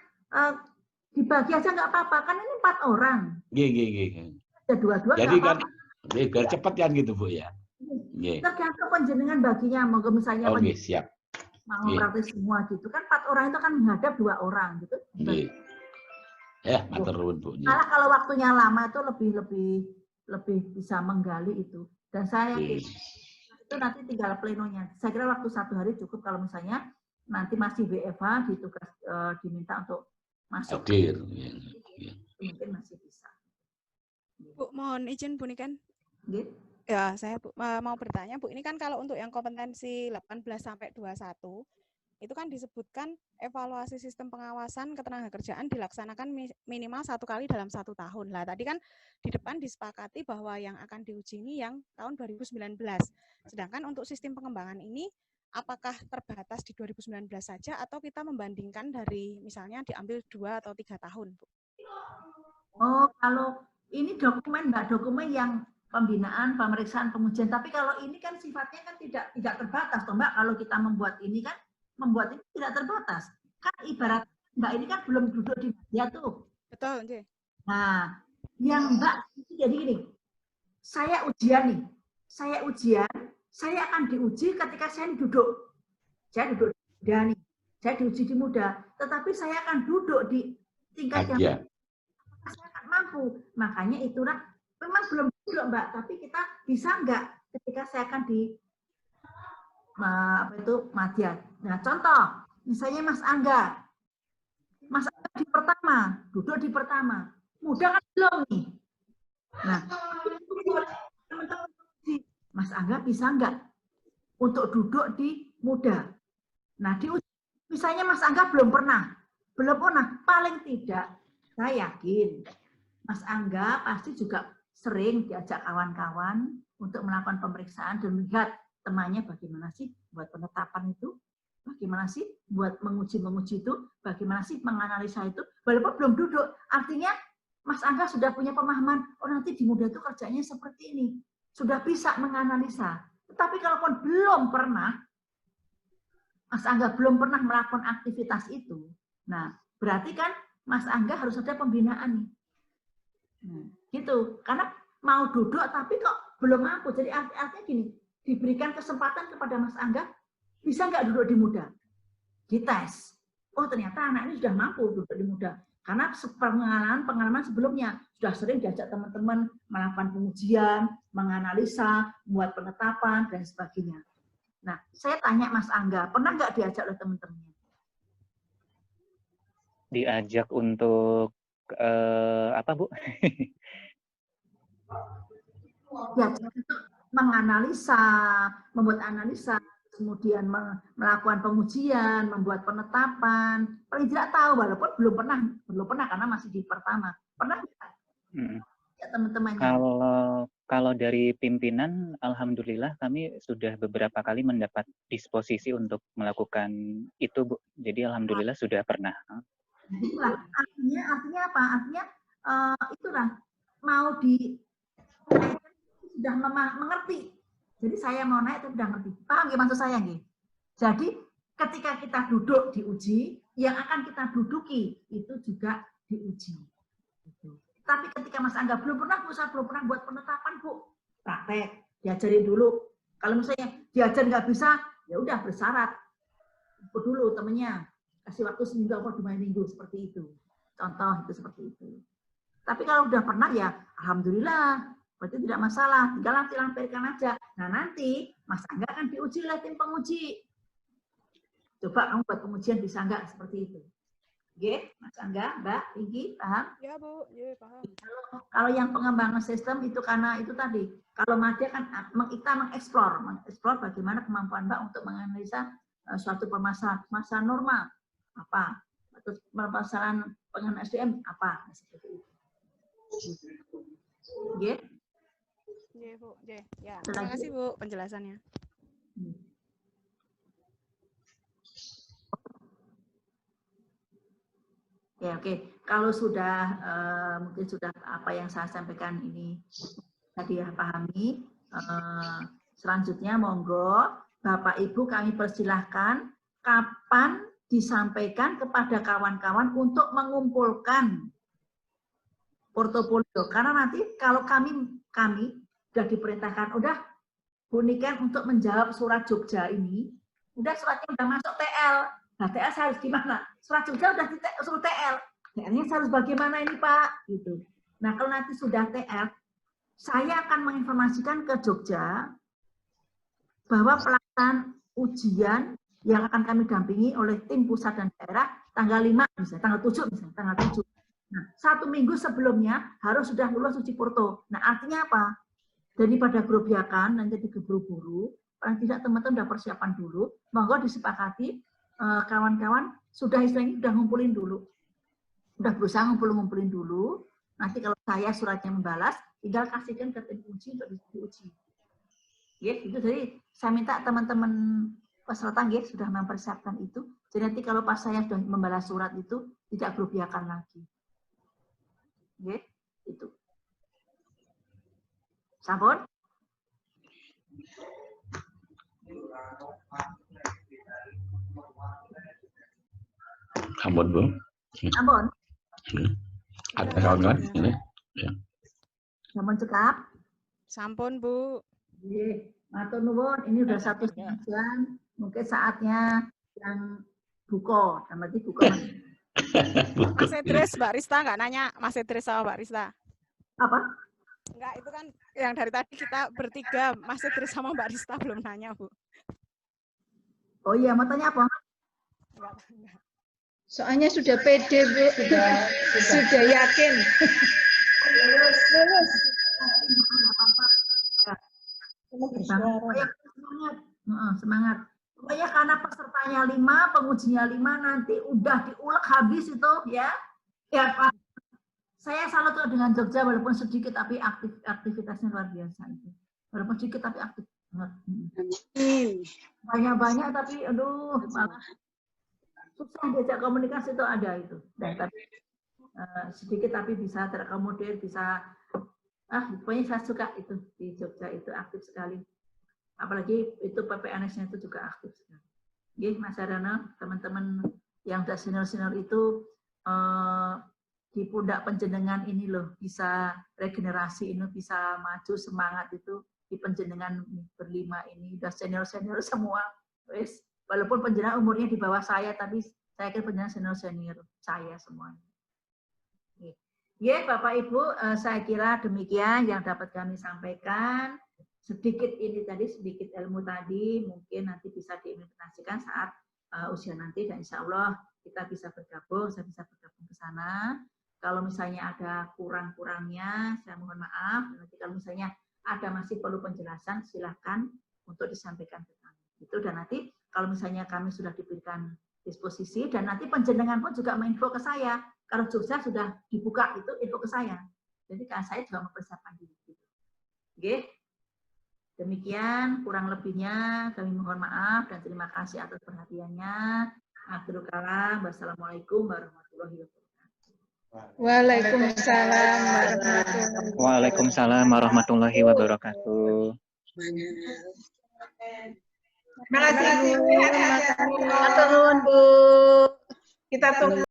A: dibagi aja nggak apa-apa, kan ini 4 orang.
E: Iya.
A: Ada 2-2
E: jadi kan biar cepat kan gitu Bu ya.
A: Tergantung penjenengan baginya, mau misalnya
E: siap.
A: Mau praktis semua gitu kan, 4 orang itu kan menghadap 2 orang gitu.
E: Ya, matur nuwun Bu.
A: Malah kalau waktunya lama itu lebih bisa menggali itu. Dan saya itu nanti tinggal plenonya. Saya kira waktu 1 hari cukup kalau misalnya nanti masih WFH diminta untuk masuk.
E: Hadir.
A: Mungkin masih bisa.
B: Bu, mohon izin Bu Niken. Ya, saya mau bertanya Bu, ini kan kalau untuk yang kompetensi 18 sampai 21 itu kan disebutkan evaluasi sistem pengawasan ketenagakerjaan dilaksanakan minimal 1 kali dalam 1 tahun. Lah tadi kan di depan disepakati bahwa yang akan diuji ini yang tahun 2019. Sedangkan untuk sistem pengembangan ini apakah terbatas di 2019 saja atau kita membandingkan dari misalnya diambil 2 atau 3 tahun, Bu?
A: Oh, kalau ini dokumen, Mbak, dokumen yang pembinaan, pemeriksaan, pengujian. Tapi kalau ini kan sifatnya kan tidak terbatas, toh, Mbak. Kalau kita membuat ini tidak terbatas. Kan ibarat Mbak ini kan belum duduk di media tuh.
B: Betul, Nggih.
A: Nah, yang Mbak jadi gini. Saya ujian nih. Saya akan diuji ketika saya duduk. Saya duduk di muda nih. Saya diuji di muda. Tetapi saya akan duduk di tingkat yang saya akan mampu. Makanya itulah memang belum duduk, Mbak. Tapi kita bisa nggak ketika saya akan di madya. Nah, contoh, misalnya Mas Angga di pertama, duduk di pertama. Mudah kan belum nih? Nah, teman-teman, Mas Angga bisa nggak untuk duduk di muda? Nah, misalnya Mas Angga belum pernah, paling tidak saya yakin Mas Angga pasti juga sering diajak kawan-kawan untuk melakukan pemeriksaan dan melihat temannya bagaimana sih buat penetapan itu, bagaimana sih buat menguji itu, bagaimana sih menganalisa itu, walaupun belum duduk. Artinya Mas Angga sudah punya pemahaman, oh nanti di muda itu kerjanya seperti ini, sudah bisa menganalisa. Tetapi kalaupun belum pernah, Mas Angga belum pernah melakukan aktivitas itu, nah berarti kan Mas Angga harus ada pembinaan nih. Nah, gitu, karena mau duduk tapi kok belum mampu. Jadi artinya gini, diberikan kesempatan kepada Mas Angga, bisa nggak duduk di muda? Dites. Oh ternyata anak ini sudah mampu duduk di muda. Karena pengalaman sebelumnya sudah sering diajak teman-teman melakukan pengujian, menganalisa, buat penetapan, dan sebagainya. Nah, saya tanya Mas Angga, pernah nggak diajak oleh teman-temannya?
C: Diajak untuk apa, Bu?
A: Diajak untuk menganalisa, membuat analisa, kemudian melakukan pengujian, membuat penetapan. Paling tidak tahu, walaupun belum pernah karena masih di pertama. Pernah nggak? Ya, teman-temannya.
C: Kalau dari pimpinan, alhamdulillah kami sudah beberapa kali mendapat disposisi untuk melakukan itu, Bu. Jadi alhamdulillah sudah pernah.
A: Itulah. Artinya apa? Artinya itulah mau sudah mengerti. Jadi saya mau naik itu sudah ngerti. Paham nggih maksud saya nggih? Jadi ketika kita duduk diuji, yang akan kita duduki itu juga diuji. Tapi ketika Mas Angga belum pernah buat penetapan, Bu, praktek, diajarin dulu. Kalau misalnya diajar nggak bisa, ya udah bersyarat. Ikut dulu temennya, kasih waktu seminggu atau 2 minggu seperti itu. Contoh itu seperti itu. Tapi kalau udah pernah ya, alhamdulillah. Berarti tidak masalah, tinggal nanti lampirkan aja. Nah nanti Mas Angga akan diuji oleh tim penguji. Coba kamu buat pengujian bisa nggak seperti itu? Oke, Mas Angga, Mbak, Tinggi, paham?
B: Ya Bu, ya paham.
A: Kalau yang pengembangan sistem itu karena itu tadi, kalau Madya kan kita mengeksplor bagaimana kemampuan Mbak untuk menganalisa suatu permasalahan normal apa, atau permasalahan pengembangan SDM apa, seperti itu. Oke?
B: Iya, Bu. Ya, terima kasih Bu penjelasannya.
A: Ya, oke. Kalau sudah mungkin sudah apa yang saya sampaikan ini tadi pahami, selanjutnya monggo Bapak Ibu kami persilahkan kapan disampaikan kepada kawan-kawan untuk mengumpulkan portofolio. Karena nanti kalau kami sudah diperintahkan, udah Bu Niken untuk menjawab surat Jogja ini, udah suratnya udah masuk TL. Nah, TL saya harus gimana? Surat Jogja udah suruh TL. TL-nya saya harus bagaimana ini, Pak? Gitu. Nah, kalau nanti sudah TL, saya akan menginformasikan ke Jogja bahwa pelaksanaan ujian yang akan kami dampingi oleh tim pusat dan daerah tanggal 5 misalnya, tanggal 7 misalnya, tanggal 7. Nah, 1 minggu sebelumnya harus sudah lulus uji porto. Nah, artinya apa? Daripada gerobakan nanti dikeburu-buru, paling tidak teman-teman sudah persiapan dulu, monggo disepakati kawan-kawan sudah istilahnya sudah ngumpulin dulu. Sudah berusaha ngumpulin dulu. Nanti kalau saya suratnya membalas, tinggal kasihkan ke tim uji untuk diuji. Ya, itu jadi saya minta teman-teman peserta ya sudah mempersiapkan itu. Jadi nanti kalau pas saya sudah membalas surat itu tidak berlebihan lagi. Ya, itu. Sampun?
E: Ampun, Bu.
A: Ampun.
E: Ada kawan-kawan? Ya.
A: Sampun cekap?
B: Sampun, Bu.
A: Nggih, matur nuwun. Ini udah 1,5 jam. Mungkin saatnya yang buka. Berarti buka.
B: Mas Idris, Mbak Rista nggak nanya Mas Idris sama Mbak Rista?
A: Apa?
B: Enggak, itu kan yang dari tadi kita bertiga, Mas Idris sama Mbak Rista belum nanya, Bu.
A: Oh iya, mau tanya apa?
B: Enggak.
H: Soalnya sudah pede, Bu. Sudah yakin. Lulus.
A: Semangat. Semangat. Pokoknya karena pesertanya 5, pengujinya 5, nanti udah diulek habis itu ya. Ya Pak. Saya salut dengan Jogja walaupun sedikit tapi aktivitasnya luar biasa itu. Walaupun sedikit tapi aktif banget. Banyak-banyak tapi aduh malah susah diajak komunikasi itu ada itu. Dan tapi sedikit tapi bisa terakomodir, bisa pokoknya saya suka itu di Jogja itu aktif sekali. Apalagi itu PPNS-nya itu juga aktif sekali. Nggih, Mas Arana, teman-teman yang udah senior-senior itu di pundak penjenengan ini loh bisa regenerasi ini bisa maju semangat itu di penjenengan berlima ini udah senior-senior semua. Wes, walaupun penjenengan umurnya di bawah saya tapi saya kira penjenengan senior saya semuanya. Ya, Bapak Ibu, saya kira demikian yang dapat kami sampaikan. Sedikit ini tadi, sedikit ilmu tadi, mungkin nanti bisa diimplementasikan saat usia nanti, dan insya Allah kita bisa bergabung, saya bisa bergabung ke sana. Kalau misalnya ada kurang-kurangnya, saya mohon maaf. Nanti kalau misalnya ada masih perlu penjelasan, silakan untuk disampaikan ke kami. Itu dan nanti kalau misalnya kami sudah diberikan disposisi, dan nanti penjenengan pun juga menginfo ke saya. Kalau Jogja sudah dibuka, itu info ke saya. Jadi kan saya juga mempersiapkan diri. Oke. Demikian kurang lebihnya kami mohon maaf dan terima kasih atas perhatiannya. Akhirul kalam. Wassalamualaikum warahmatullahi wabarakatuh.
C: Waalaikumsalam warahmatullahi wabarakatuh.
H: Terima kasih, Bu. Kita tunggu.